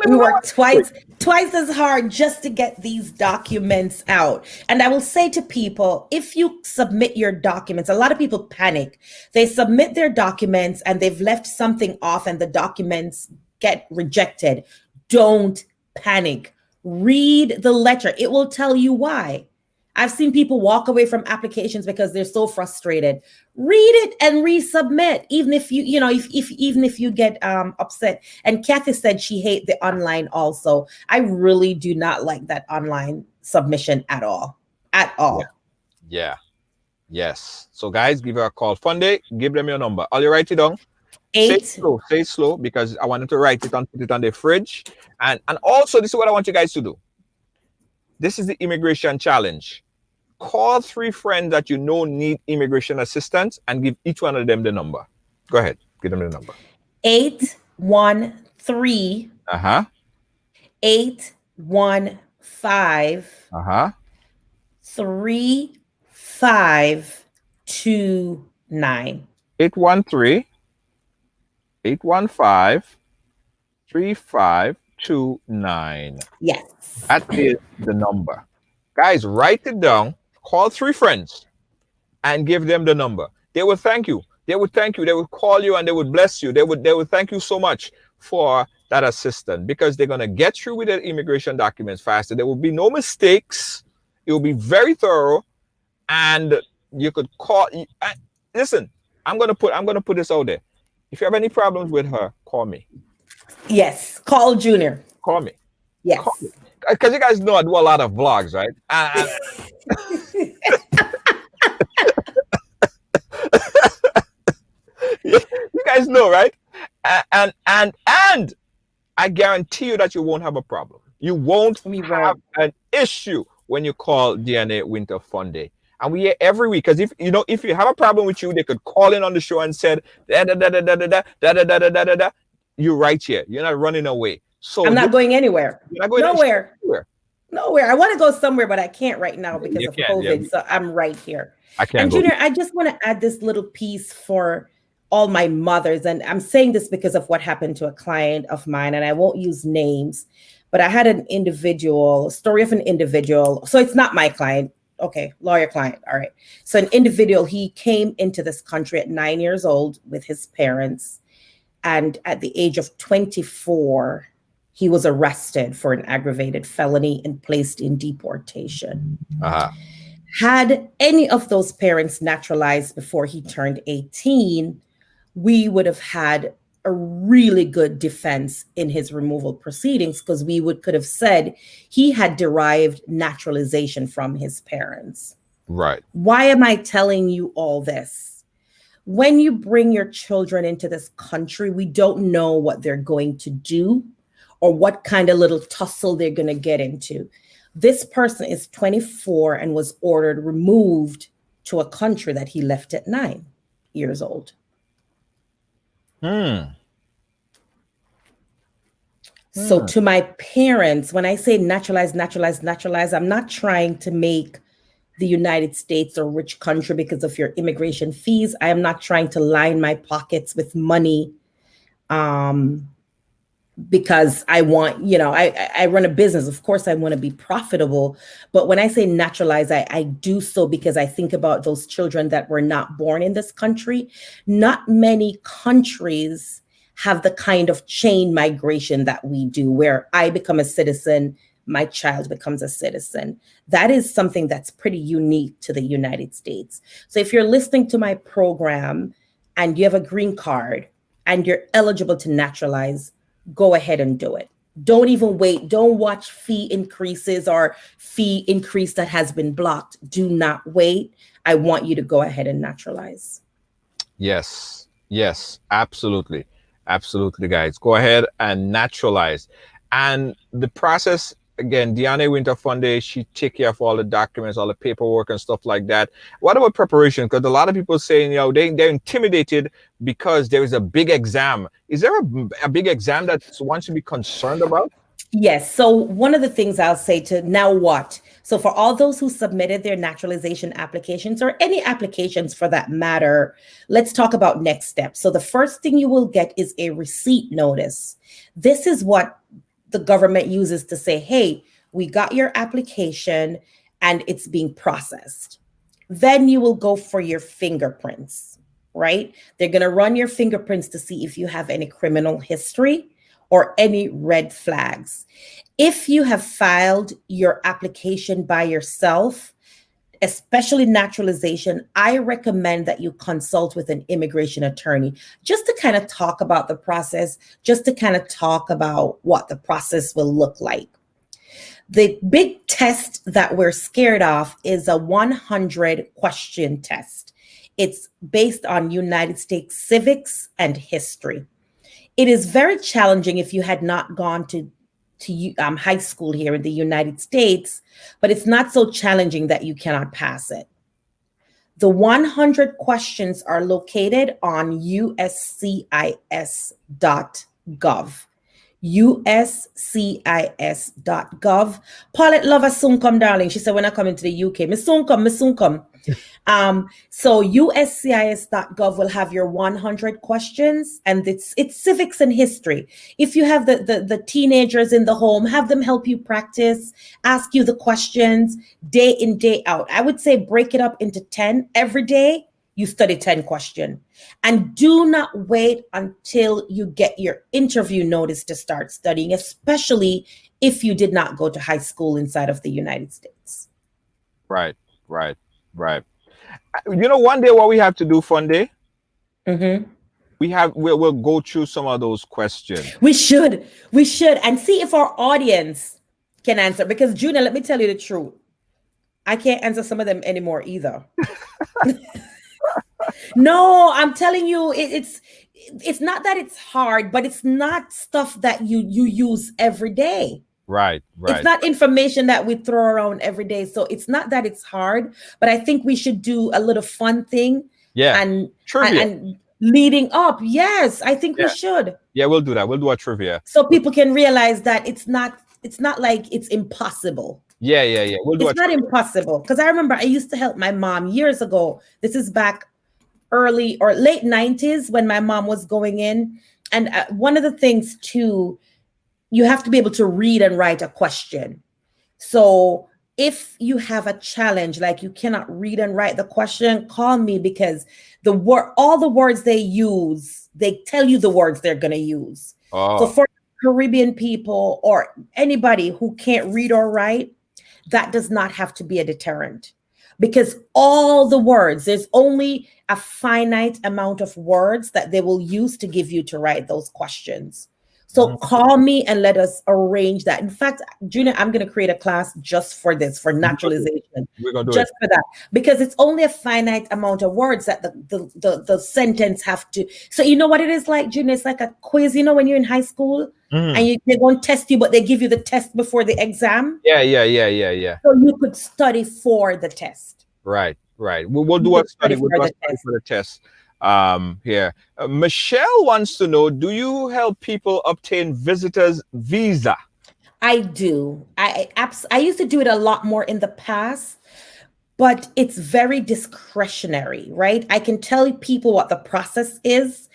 We work twice as hard just to get these documents out. And I will say to people, if you submit your documents, a lot of people panic. They submit their documents and they've left something off and the documents get rejected. Don't panic. Read the letter. It will tell you why. I've seen people walk away from applications because they're so frustrated. Read it and resubmit, even if you get upset. And Kathy said she hates the online also. I really do not like that online submission at all. At all. Yeah. Yes. So guys, give her a call. Funday, give them your number. I'll you write it down? 8. Say it slow, because I wanted to write it and put it on the fridge. And also, this is what I want you guys to do. This is the immigration challenge. Call 3 friends that you know need immigration assistance and give each one of them the number. Go ahead. Give them the number. 813 815 3529. 813 815-3529. Yes. That is the number. Guys, write it down. Call 3 friends and give them the number. They will thank you. They would thank you. They would call you and they would bless you. They would thank you so much for that assistance, because they're going to get through with their immigration documents faster. There will be no mistakes. It will be very thorough, and you could call. Listen, I'm going to put this out there. If you have any problems with her, call me. Yes, call Junior. Call me. Yes. Because you guys know I do a lot of vlogs, right? You guys know, right? And I guarantee you that you won't have a problem. You won't have an issue when you call DNA Winter Funday. And we hear every week, because if you have a problem with you, they could call in on the show and said you're right here. You're not running away. So I'm not going anywhere. You're not going nowhere. Nowhere. I want to go somewhere, but I can't right now because of COVID. Yeah. So I'm right here. I can't. And Junior, I just want to add this little piece for all my mothers. And I'm saying this because of what happened to a client of mine, and I won't use names, but I had a story of an individual. So it's not my client. Okay, lawyer client. All right. So an individual, he came into this country at 9 years old with his parents. And at the age of 24, he was arrested for an aggravated felony and placed in deportation. Had any of those parents naturalized before he turned 18, we would have had a really good defense in his removal proceedings, because we could have said he had derived naturalization from his parents. Right. Why am I telling you all this? When you bring your children into this country, we don't know what they're going to do or what kind of little tussle they're going to get into. This person is 24 and was ordered removed to a country that he left at 9 years old. So to my parents, when I say naturalize, I'm not trying to make the United States a rich country because of your immigration fees. I am not trying to line my pockets with money because I want, I run a business. Of course, I want to be profitable. But when I say naturalize, I do so because I think about those children that were not born in this country. Not many countries have the kind of chain migration that we do, where I become a citizen, my child becomes a citizen. That is something that's pretty unique to the United States. So if you're listening to my program and you have a green card and you're eligible to naturalize, go ahead and do it. Don't even wait. Don't watch fee increases or fee increase that has been blocked. Do not wait. I want you to go ahead and naturalize. Yes, absolutely. Absolutely, guys. Go ahead and naturalize. And the process, again, Deanna Winter Funday, she take care of all the documents, all the paperwork and stuff like that. What about preparation? Because a lot of people saying, they're intimidated because there is a big exam. Is there a big exam that one should be concerned about? Yes. So one of the things I'll say to now what? So for all those who submitted their naturalization applications, or any applications for that matter, let's talk about next steps. So the first thing you will get is a receipt notice. This is what the government uses to say, hey, we got your application and it's being processed. Then you will go for your fingerprints, right? They're going to run your fingerprints to see if you have any criminal history or any red flags. If you have filed your application by yourself, especially naturalization, I recommend that you consult with an immigration attorney just to kind of talk about the process, just to kind of talk about what the process will look like. The big test that we're scared of is a 100 question test. It's based on United States civics and history. It is very challenging if you had not gone to high school here in the United States, but it's not so challenging that you cannot pass it. The 100 questions are located on uscis.gov. uscis.gov. Paulette Lover soon come, darling. She said, when I come into the UK, me soon come. So uscis.gov will have your 100 questions, and it's civics and history. If you have the teenagers in the home, have them help you practice, ask you the questions day in, day out. I would say break it up into 10 every day. You study 10 questions, and do not wait until you get your interview notice to start studying, especially if you did not go to high school inside of the United States. Right. One day what we have to do, Funday, we'll go through some of those questions. We should and see if our audience can answer, because Junior, let me tell you the truth, I can't answer some of them anymore either. No, I'm telling you, it's not that it's hard, but it's not stuff that you use every day. Right. It's not information that we throw around every day. So it's not that it's hard, but I think we should do a little fun thing. Yeah. And trivia. And leading up. Yes, I think we should. Yeah, we'll do that. We'll do a trivia. So people can realize that it's not like it's impossible. Yeah. We'll do it's not impossible. Because I remember I used to help my mom years ago. This is back early or late 90s when my mom was going in. And one of the things too, you have to be able to read and write a question. So if you have a challenge, like you cannot read and write the question, call me, because all the words they use, they tell you the words they're going to use. So for Caribbean people or anybody who can't read or write, that does not have to be a deterrent. because all the words, there's only a finite amount of words that they will use to give you to write those questions. So call me and let us arrange that. In fact, Junior, I'm going to create a class just for this, for naturalization. We're gonna do just it. for that, because it's only a finite amount of words that the sentence have to. So you know what it is like, Junior? It's like a quiz. You know when you're in high school and they won't test you, but they give you the test before the exam. Yeah. So you could study for the test. Right. We'll do You a could study. study We'll for do a the study test. for the test. Here, Michelle wants to know: do you help people obtain visitors visa? I do. I used to do it a lot more in the past, but it's very discretionary, right? I can tell people what the process is.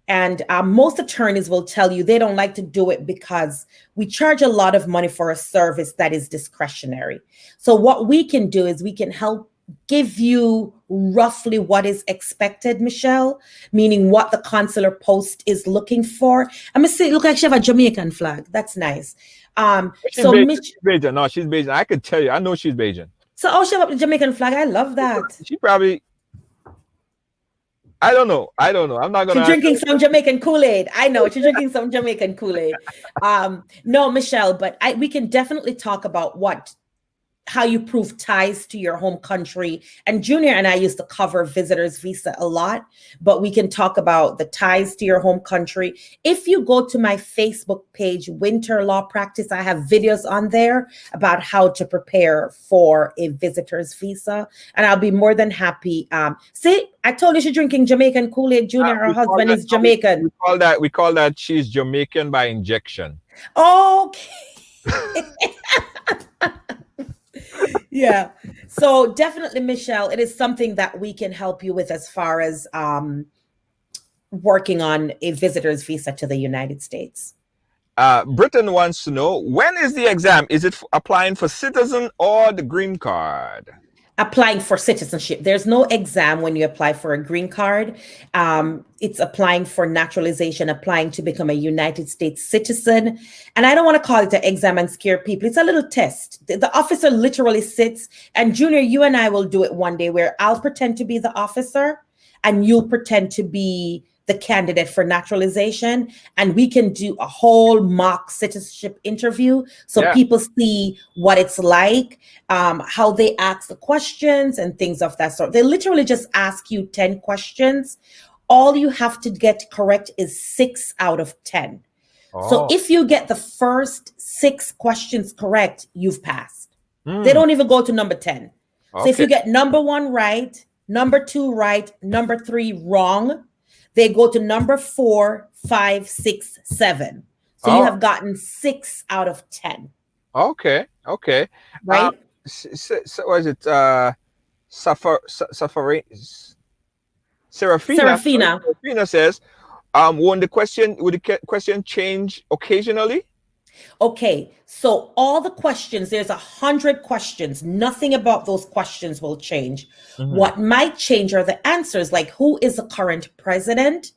And most attorneys will tell you they don't like to do it because we charge a lot of money for a service that is discretionary. So what we can do is we can help give you roughly what is expected, Michelle, meaning what the consular post is looking for. I'm gonna say, look like she have a Jamaican flag. That's nice. She's So Bajan. She's Bajan. No, she's Bajan. I could tell you. I know she's Bajan. so oh, she have a Jamaican flag. I love that. She probably. I don't know. I'm not gonna. She's drinking some Jamaican Kool-Aid. I know she's drinking some Jamaican Kool-Aid. No, Michelle, but we can definitely talk about how you prove ties to your home country. And Junior and I used to cover visitors visa a lot, but we can talk about the ties to your home country. If you go to my Facebook page, Winter Law Practice, I have videos on there about how to prepare for a visitor's visa. And I'll be more than happy. See, I told you she's drinking Jamaican Kool-Aid. Junior, her husband is Jamaican. We call that she's Jamaican by injection. Okay. Yeah. So definitely, Michelle, it is something that we can help you with as far as working on a visitor's visa to the United States. Britain wants to know, when is the exam? Is it applying for citizen or the green card? Applying for citizenship. There's no exam when you apply for a green card. It's applying for naturalization, applying to become a United States citizen. And I don't want to call it an exam and scare people. It's a little test. The officer literally sits, and Junior, you and I will do it one day where I'll pretend to be the officer and you'll pretend to be the candidate for naturalization, and we can do a whole mock citizenship interview so people see what it's like, how they ask the questions and things of that sort. They literally just ask you 10 questions. All you have to get correct is 6 out of 10. So if you get the first 6 questions correct, you've passed. They don't even go to number 10. So if you get number 1 right, number 2 right, number 3 wrong, they go to number 4, 5, 6, 7. So you have gotten 6 out of 10. Okay. Right? So was it Serafina says, would the question change occasionally? Okay, so all the questions, there's 100 questions. Nothing about those questions will change. What might change are the answers, like who is the current president?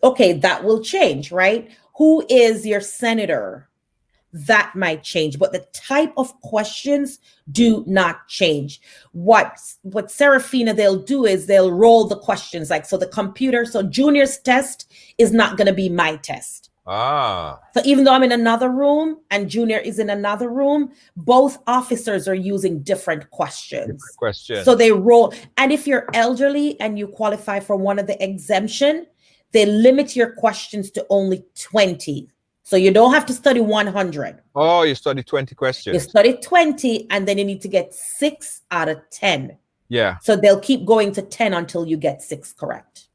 Okay, that will change, right? Who is your senator? That might change, but the type of questions do not change. What Serafina they'll do is they'll roll the questions, like so the computer. So Junior's test is not going to be my test. So even though I'm in another room and Junior is in another room, both officers are using different questions. So they roll. And if you're elderly and you qualify for one of the exemption, they limit your questions to only 20. So you don't have to study 100. Oh, you study 20 questions. You study 20 and then you need to get 6 out of 10. Yeah. So they'll keep going to 10 until you get 6 correct.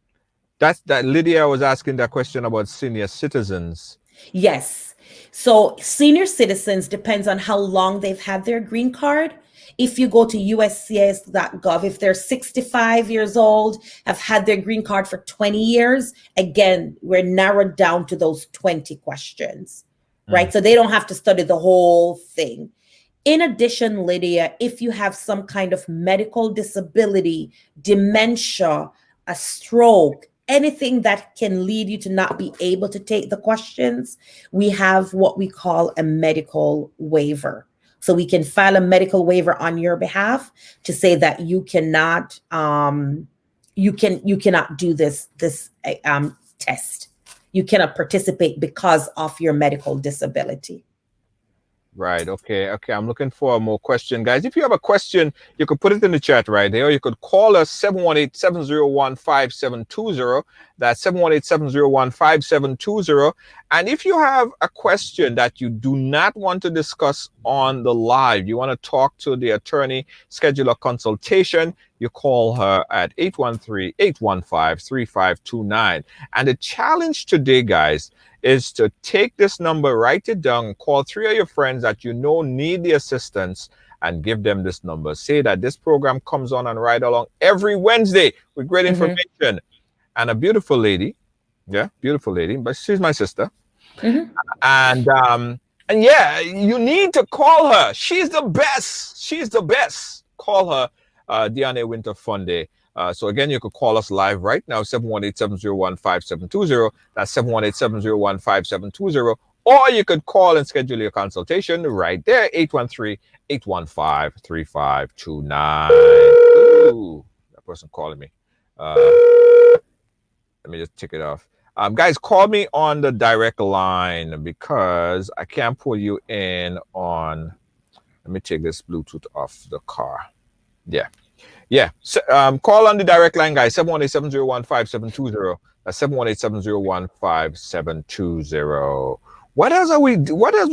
That Lydia was asking that question about senior citizens. Yes. So senior citizens depends on how long they've had their green card. If you go to uscis.gov, if they're 65 years old, have had their green card for 20 years, again, we're narrowed down to those 20 questions, right? So they don't have to study the whole thing. In addition, Lydia, if you have some kind of medical disability, dementia, a stroke, anything that can lead you to not be able to take the questions, we have what we call a medical waiver. So we can file a medical waiver on your behalf to say that you cannot do this test. You cannot participate because of your medical disability. Right. Okay. Okay. I'm looking for more question, guys. If you have a question, you could put it in the chat right there. You could call us 718-701-5720. That's 718-701-5720. And if you have a question that you do not want to discuss on the live, you want to talk to the attorney, schedule a consultation, you call her at 813-815-3529. And the challenge today, guys, is to take this number, write it down, call 3 of your friends that you know need the assistance, and give them this number. Say that this program comes on and Ride Along every Wednesday with great information. And a beautiful lady, beautiful lady, but she's my sister. And yeah, you need to call her. She's the best. She's the best. Call her, Diane Winter Funday. So again, you could call us live right now, 718-701-5720. That's 718-701-5720. Or you could call and schedule your consultation right there, 813-815-3529. Ooh, that person calling me. Let me just tick it off. Guys, call me on the direct line because I can't pull you in on... Let me take this Bluetooth off the car. Yeah. So, call on the direct line, guys. 718-701-5720. That's 718-701-5720. What else we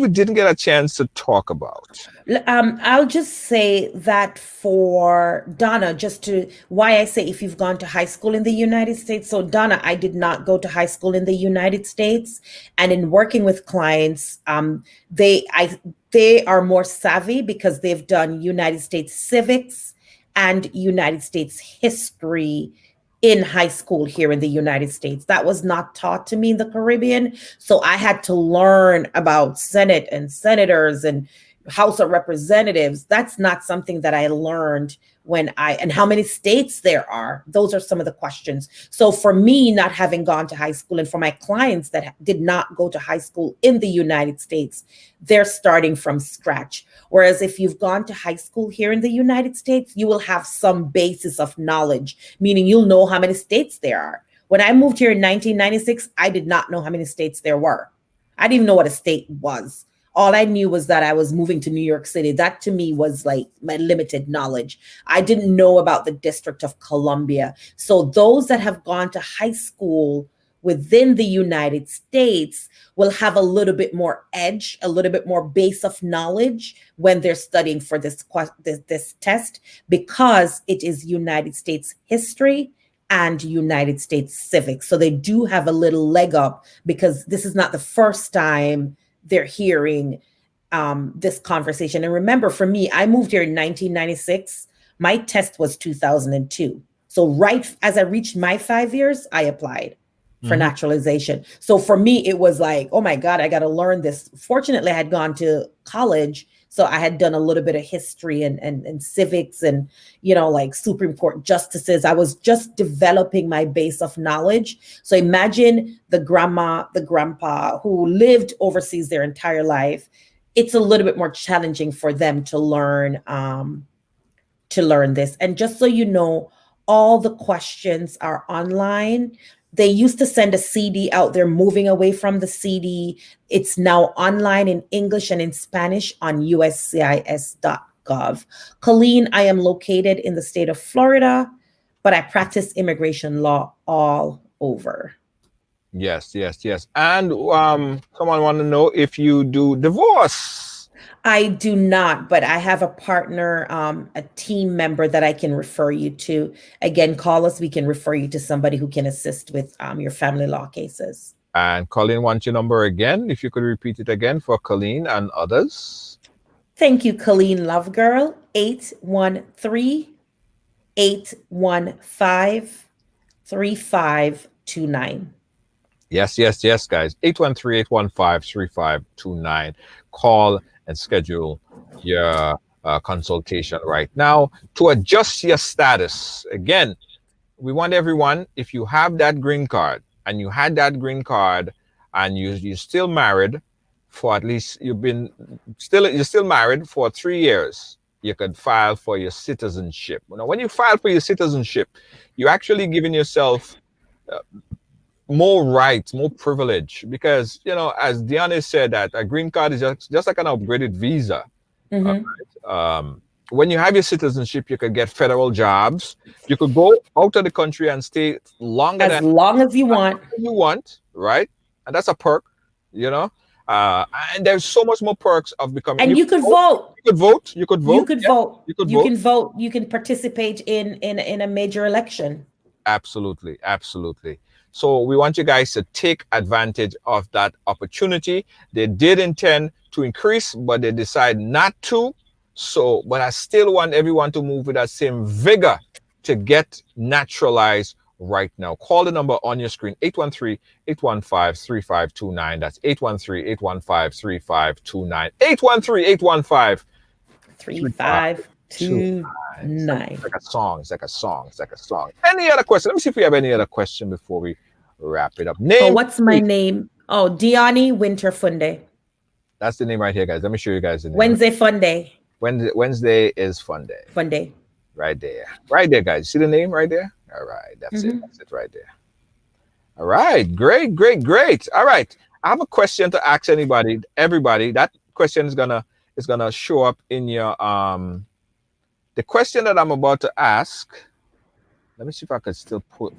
didn't get a chance to talk about? I'll just say that for Donna, why I say if you've gone to high school in the United States. So Donna, I did not go to high school in the United States. And in working with clients, they are more savvy because they've done United States civics and United States history in high school here in the United States. That was not taught to me in the Caribbean. So I had to learn about Senate and senators and House of Representatives. That's not something that I learned and how many states there are. Those are some of the questions. So for me, not having gone to high school, and for my clients that did not go to high school in the United States, they're starting from scratch. Whereas if you've gone to high school here in the United States, you will have some basis of knowledge, meaning you'll know how many states there are. When I moved here in 1996, I did not know how many states there were. I didn't even know what a state was. All I knew was that I was moving to New York City. That to me was like my limited knowledge. I didn't know about the District of Columbia. So those that have gone to high school within the United States will have a little bit more edge, a little bit more base of knowledge when they're studying for this test, because it is United States history and United States civics. So they do have a little leg up because this is not the first time they're hearing this conversation. And remember, for me, I moved here in 1996. My test was 2002. So right as I reached my 5 years, I applied for naturalization. So for me, it was like, oh my God, I got to learn this. Fortunately, I had gone to college, so I had done a little bit of history and civics and, like Supreme Court justices. I was just developing my base of knowledge. So imagine the grandma, the grandpa who lived overseas their entire life. It's a little bit more challenging for them to learn this. And just so you know, all the questions are online. They used to send a CD out. They're moving away from the CD. It's now online in English and in Spanish on uscis.gov. Colleen, I am located in the state of Florida, but I practice immigration law all over. Yes. And someone want to know if you do divorce. I do not, but I have a partner, a team member that I can refer you to. Again, call us. We can refer you to somebody who can assist with your family law cases. And Colleen wants your number again. If you could repeat it again for Colleen and others. Thank you, Colleen Love Girl. 813-815-3529. Yes, guys. 813-815-3529. Call and schedule your consultation right now to adjust your status. Again, we want everyone, if you have that green card and you had that green card and you're still married, for at least you're still married for 3 years, you could file for your citizenship. Now, when you file for your citizenship, you're actually giving yourself more rights, more privilege, because as Deanna said, that a green card is just like an upgraded visa. When you have your citizenship, you could get federal jobs. You could go out of the country and stay longer As long as you want. right? And that's a perk, and there's so much more perks of becoming. And you could vote. You could vote. You could vote. You could vote. You could You vote. can vote. You can participate in a major election. Absolutely, absolutely. So we want you guys to take advantage of that opportunity. They did intend to increase, but they decide not to. So, but I still want everyone to move with that same vigor to get naturalized right now. Call the number on your screen, 813-815-3529. That's 813-815-3529. 813-815-3529. It's like a song. It's like a song. It's like a song. Any other question? Let me see if we have any other question before we wrap it up. Name. What's my name? Oh, Diani Winterfunde. That's the name right here, guys. Let me show you guys the name. Wednesday Fun Day. Wednesday is Fun Day. Fun Day. Right there. Right there, guys. See the name right there? All right. That's it. That's it right there. All right. Great, great, great. All right. I have a question to ask everybody. That question is gonna show up in your the question that I'm about to ask. Let me see if I can still put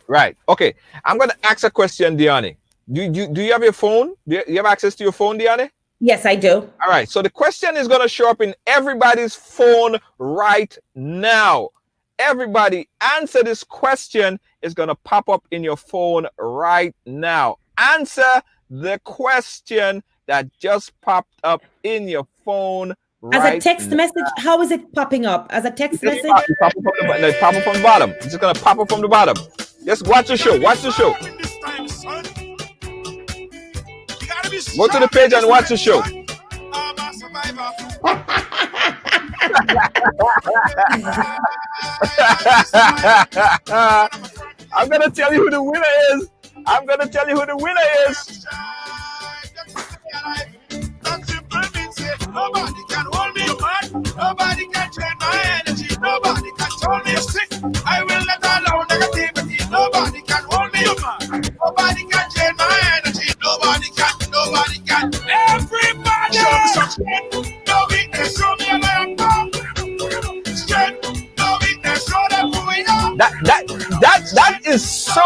right. Okay. I'm gonna ask a question, Diani. Do you have your phone? Do you have access to your phone, Diani? Yes, I do. All right. So the question is going to show up in everybody's phone right now. Everybody answer this question. Is going to pop up in your phone right now. Answer the question that just popped up in your phone right As a text message? How is it popping up? As a text message? Pop up from the bottom. It's just going to pop up from the bottom. Just watch the show. Watch the show. Go to the page and watch the show. I'm going to tell you who the winner is. Nobody can hold me back. Nobody can change my energy. Nobody can tell me sick. I will let alone negativity. Nobody can hold me back. Nobody can change my energy. Nobody can. Everybody show me some strength. No weakness. Show me a lion. Strength. No weakness. Show them who we are. That is so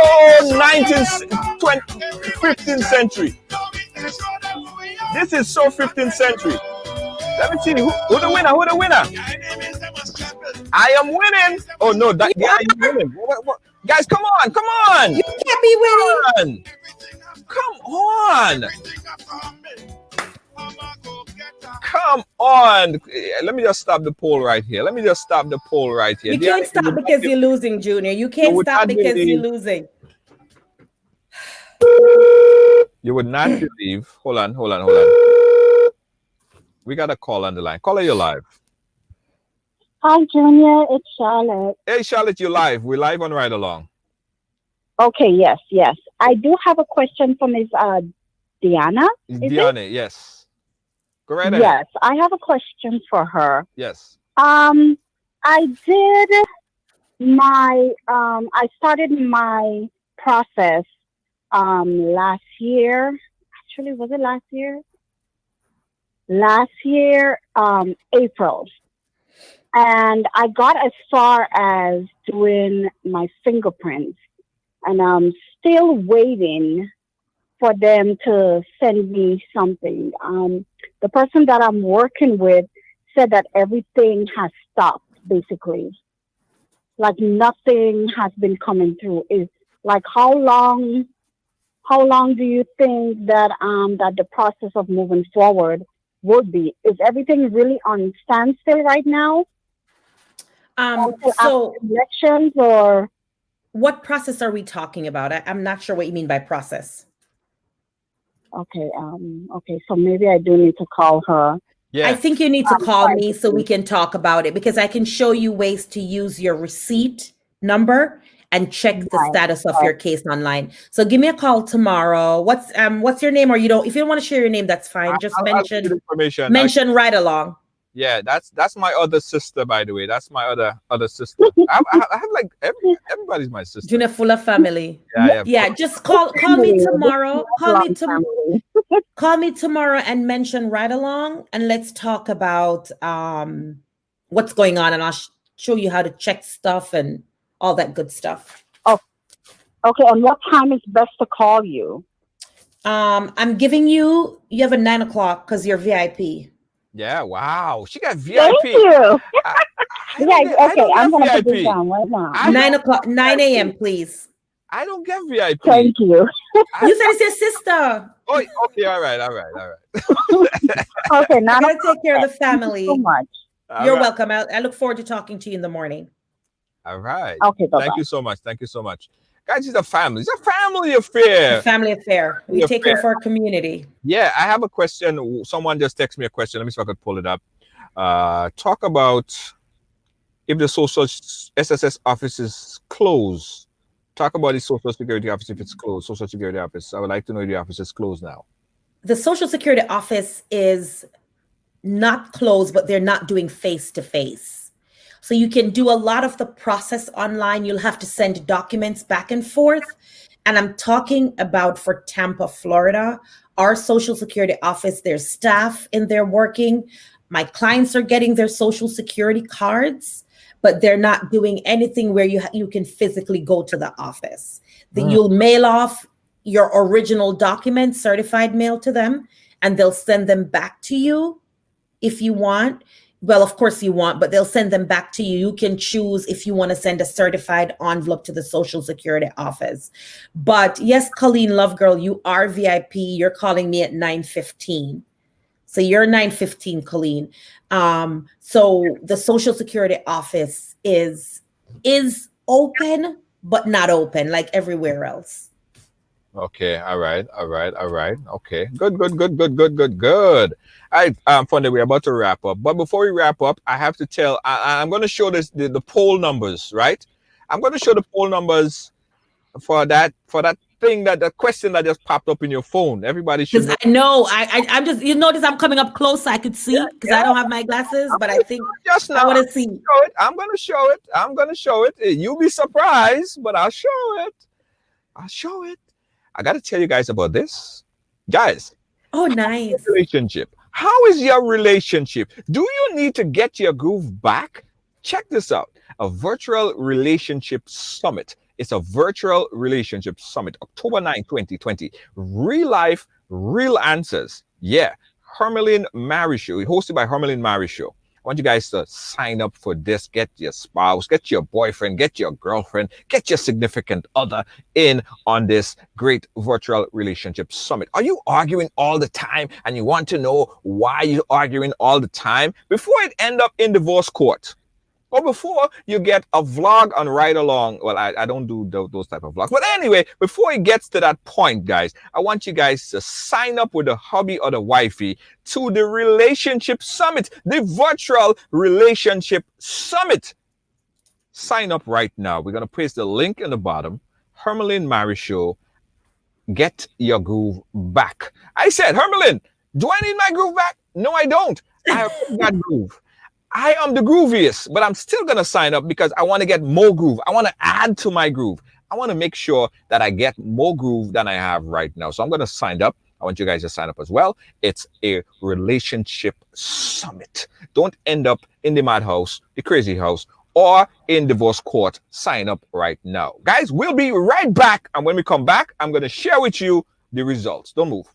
15th century. This is so 15th century. Let me see who the winner. I am winning. Oh no, that guy is winning. What? Guys, come on. You can't be winning. Come on. Let me just stop the poll right here. You can't stop because you're losing, Junior. You can't stop because you're losing. You would not believe. Hold on. We got a call on the line. Caller, you're live. Hi, Junior. It's Charlotte. Hey, Charlotte, you're live. We're live on Ridealong. Okay, yes. I do have a question for Ms. Diana. Diana, yes. Go right ahead. Yes, I have a question for her. Yes. I started my process last year. Actually, was it last year? Last year, April. And I got as far as doing my fingerprints. And I'm still waiting for them to send me something. The person that I'm working with said that everything has stopped, basically. Like nothing has been coming through. Is like how long do you think that that the process of moving forward would be? Is everything really on standstill right now? So elections, or what process are we talking about? I'm not sure what you mean by process. Okay. So maybe I do need to call her. Yeah. I think you need to call me so we can talk about it, because I can show you ways to use your receipt number and check the Right, status of right. your case online. So give me a call tomorrow. What's your name? Or if you don't want to share your name, that's fine. Just I'll give you the information. mention Ridealong. Yeah, that's my other sister, by the way. That's my other sister. I have like everybody's my sister. Junior full of family. Yeah. Yeah, just call me tomorrow. Long family. Call me tomorrow and mention Ridealong, and let's talk about what's going on, and I'll show you how to check stuff and all that good stuff. Oh, okay. And what time is best to call you? I'm giving you have a 9 o'clock because you're VIP. Yeah, wow. She got VIP. Thank you. I Okay, I'm don't going to get put this VIP. down right now. 9 o'clock, 9 a.m. please. I don't get VIP. Thank you. You said it's your sister. Oh, okay, all right. Okay, now I gotta take care of the family. so much. You're welcome. I look forward to talking to you in the morning. All right. Okay, bye-bye. Thank you so much. Guys, it's a family. It's a family affair. A family affair. We take care of our community. Yeah, I have a question. Someone just texted me a question. Let me see if I could pull it up. Talk about if the social SSS office is closed. Talk about the Social Security office if it's closed. Social Security office. I would like to know if the office is closed now. The Social Security office is not closed, but they're not doing face-to-face. So you can do a lot of the process online. You'll have to send documents back and forth. And I'm talking about for Tampa, Florida, our Social Security office, there's staff in there working. My clients are getting their Social Security cards, but they're not doing anything where you can physically go to the office. You'll mail off your original documents, certified mail to them, and they'll send them back to you if you want. Well, of course you want, but they'll send them back to you. You can choose if you want to send a certified envelope to the Social Security office. But yes, Colleen Love Girl, you are VIP. You're calling me at 9:15. So you're 9:15, Colleen. So the Social Security office is open, but not open like everywhere else. Okay, all right. Okay, good. All right, Fonda, we're about to wrap up. But before we wrap up, I have to tell, I'm going to show the poll numbers, right? I'm going to show the poll numbers for that thing, that question that just popped up in your phone. Everybody should know. I know. I'm just, you notice I'm coming up close so I could see because I don't have my glasses, but I think just now, I want to see. I'm going to show it. You'll be surprised, but I'll show it. I got to tell you guys about this. Guys. Oh, nice. Relationship. How is your relationship? Do you need to get your groove back? Check this out. A virtual relationship summit. It's a virtual relationship summit, October 9, 2020. Real life, real answers. Yeah. Hermelin Mary Show, hosted by Hermelin Mary Show. I want you guys to sign up for this. Get your spouse, get your boyfriend, get your girlfriend, get your significant other in on this great virtual relationship summit. Are you arguing all the time and you want to know why you're arguing all the time before it end up in divorce court? Or before you get a vlog on Ridealong. Well, I don't do those type of vlogs. But anyway, before it gets to that point, guys, I want you guys to sign up with the hubby or the wifey to the Relationship Summit, the virtual Relationship Summit. Sign up right now. We're going to paste the link in the bottom. Hermelin Mary Show. Get your groove back. I said, Hermelin, do I need my groove back? No, I don't. I have that groove. I am the grooviest, but I'm still going to sign up because I want to get more groove. I want to add to my groove. I want to make sure that I get more groove than I have right now. So I'm going to sign up. I want you guys to sign up as well. It's a relationship summit. Don't end up in the madhouse, the crazy house, or in divorce court. Sign up right now. Guys, we'll be right back. And when we come back, I'm going to share with you the results. Don't move.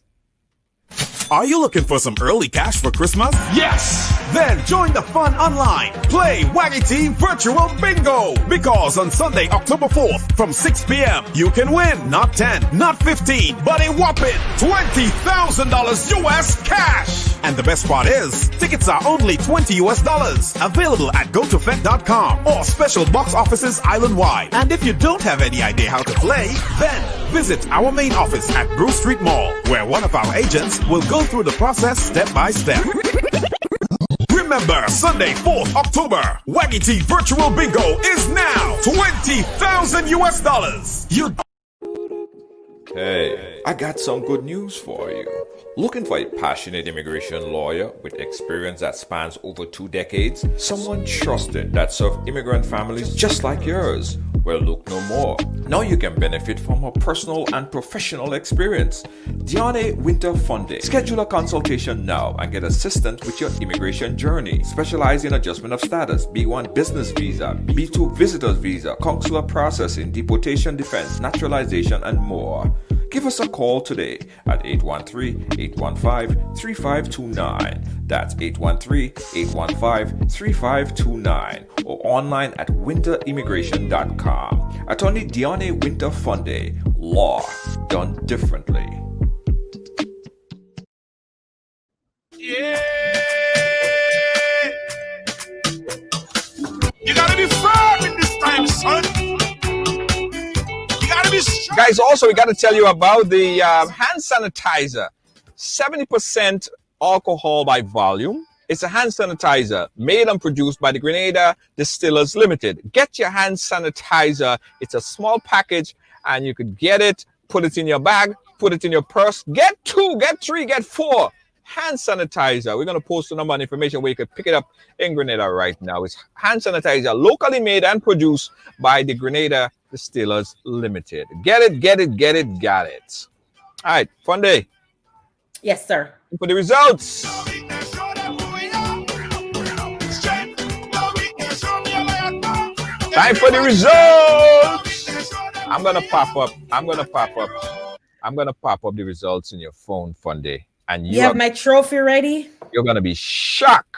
Are you looking for some early cash for Christmas? Yes! Then join the fun online. Play Waggy Team Virtual Bingo. Because on Sunday, October 4th, from 6 p.m., you can win not 10, not 15, but a whopping $20,000 US cash. And the best part is, tickets are only $20 US. Available at gotofet.com or special box offices island-wide. And if you don't have any idea how to play, then visit our main office at Bruce Street Mall, where one of our agents will go through the process step by step. Remember Remember, Sunday, 4th October, Waggy T Virtual Bingo is now $20,000 US. You. Hey, I got some good news for you. Looking for a passionate immigration lawyer with experience that spans over 2 decades? Someone trusted that served immigrant families just like yours? Well, look no more. Now you can benefit from her personal and professional experience. Diane Winter Funde. Schedule a consultation now and get assistance with your immigration journey. Specialize in adjustment of status, B1 business visa, B2 visitors visa, consular processing, deportation defense, naturalization, and more. Give us a call today at 813-815-3529. That's 813-815-3529 or online at winterimmigration.com. Attorney Diane Winter Funde. Law done differently. Yeah. You gotta be firm in this time, son. You gotta be strong. Guys, also, we got to tell you about the hand sanitizer. 70% alcohol by volume. It's a hand sanitizer made and produced by the Grenada Distillers Limited. Get your hand sanitizer. It's a small package and you could get it, put it in your bag, put it in your purse. Get 2, get 3, get 4. Hand sanitizer. We're going to post a number and information where you can pick it up in Grenada right now. It's hand sanitizer, locally made and produced by the Grenada Distillers Limited. Get it, get it, get it, got it. All right, Funde. Yes, sir. For the results. Time for the results. I'm going to pop up the results in your phone, Funde. And You have my trophy ready? You're going to be shocked.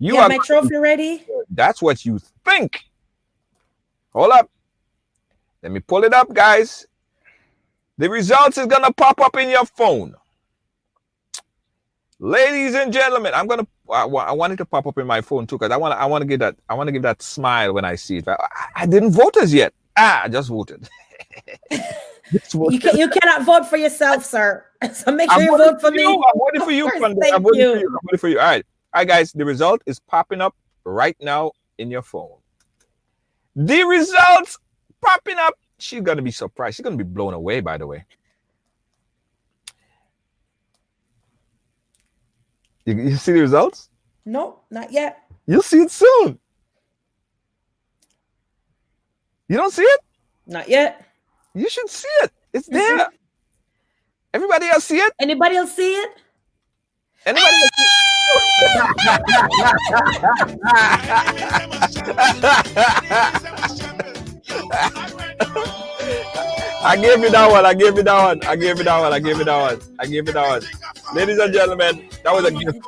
You have my trophy ready? That's what you think. Hold up. Let me pull it up, guys. The results is going to pop up in your phone. Ladies and gentlemen, I want it to pop up in my phone too, because I want to give that smile when I see it. I didn't vote as yet. I just voted. You cannot vote for yourself, sir. So make sure you vote for me. I'm voting for you, Funde. I'm voting for you. All right, guys. The result is popping up right now in your phone. The results popping up. She's gonna be surprised. She's gonna be blown away. By the way, you see the results? No, not yet. You'll see it soon. You don't see it? Not yet. You should see it. It's there. Everybody else see it? Anybody else see it? Anybody else see it? I gave you that one. Ladies and gentlemen, that was a gift.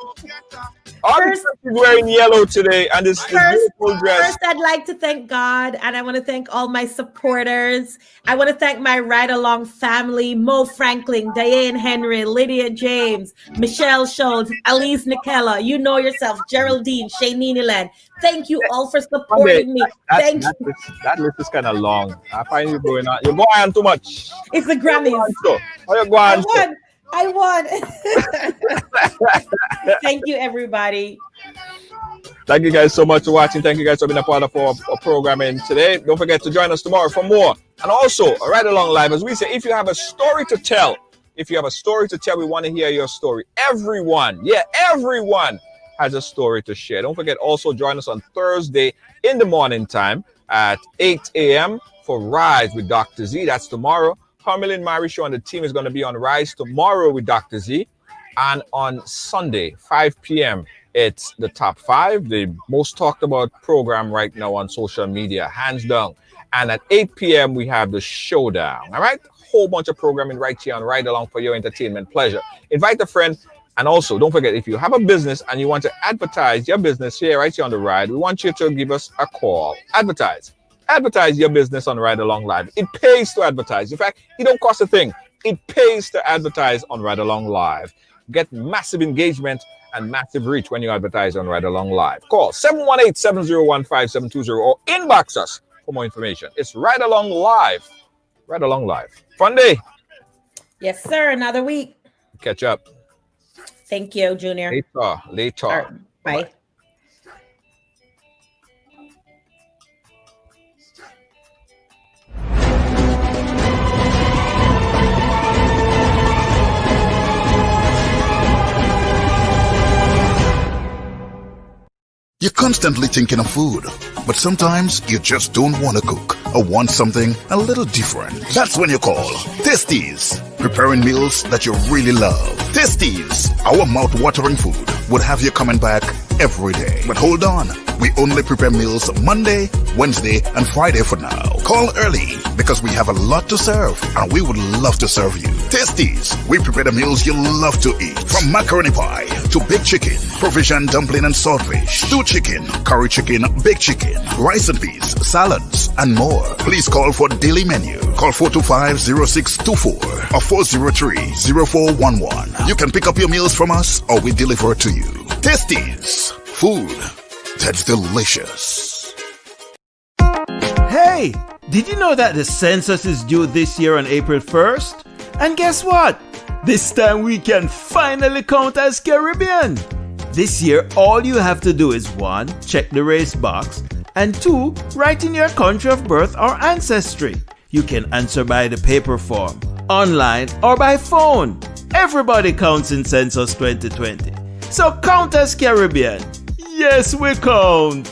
All the is wearing yellow today, and this beautiful dress. First, I'd like to thank God, and I want to thank all my supporters. I want to thank my Ridealong family: Mo Franklin, Diane Henry, Lydia James, Michelle Schultz, Alice Nikela. You know yourself, Geraldine, Shayneen Elan. Thank you all for supporting me. Thank you. That list is kind of long. I find you going on. You're going on too much. It's the Grammys. I won. Thank you, everybody. Thank you guys so much for watching. Thank you guys for being a part of our programming today. Don't forget to join us tomorrow for more. And also, Ride Along Live, as we say, if you have a story to tell, we want to hear your story. Everyone has a story to share. Don't forget, also join us on Thursday in the morning time at 8 a.m. for Rise with Dr. Z. That's tomorrow. Carmelin Marisho and the team is going to be on Rise tomorrow with Dr. Z. And on Sunday, 5 p.m., it's the top 5, the most talked about program right now on social media, hands down. And at 8 p.m., we have the showdown. All right? Whole bunch of programming right here on Ride Along for your entertainment pleasure. Invite a friend. And also, don't forget, if you have a business and you want to advertise your business here, right here on the ride, we want you to give us a call. Advertise your business on Ride Along Live. It pays to advertise. In fact, it don't cost a thing. It pays to advertise on Ride Along Live. Get massive engagement and massive reach when you advertise on Ride Along Live. Call 718-701-5720 or inbox us for more information. It's Ride Along Live. Ride Along Live. Fun day. Yes, sir. Another week. Catch up. Thank you, Junior. Later. All right. Bye. You're constantly thinking of food, but sometimes you just don't want to cook or want something a little different. That's when you call Tasties, preparing meals that you really love. Tasties, our mouth-watering food, would have you coming back every day. But hold on, we only prepare meals Monday, Wednesday, and Friday for now. Call early because we have a lot to serve and we would love to serve you. Tasties, we prepare the meals you love to eat. From macaroni pie to baked chicken, provision dumpling and saltfish, stewed chicken, curry chicken, baked chicken, rice and peas, salads, and more. Please call for daily menu. Call 425-0624 or 403-0411. You can pick up your meals from us or we deliver to you. Tasties, food that's delicious. Hey, did you know that the census is due this year on April 1st? And guess what? This time we can finally count as Caribbean. This year, all you have to do is 1. Check the race box, and 2. Write in your country of birth or ancestry. You can answer by the paper form, online, or by phone. Everybody counts in Census 2020. So count as Caribbean. Yes, we count.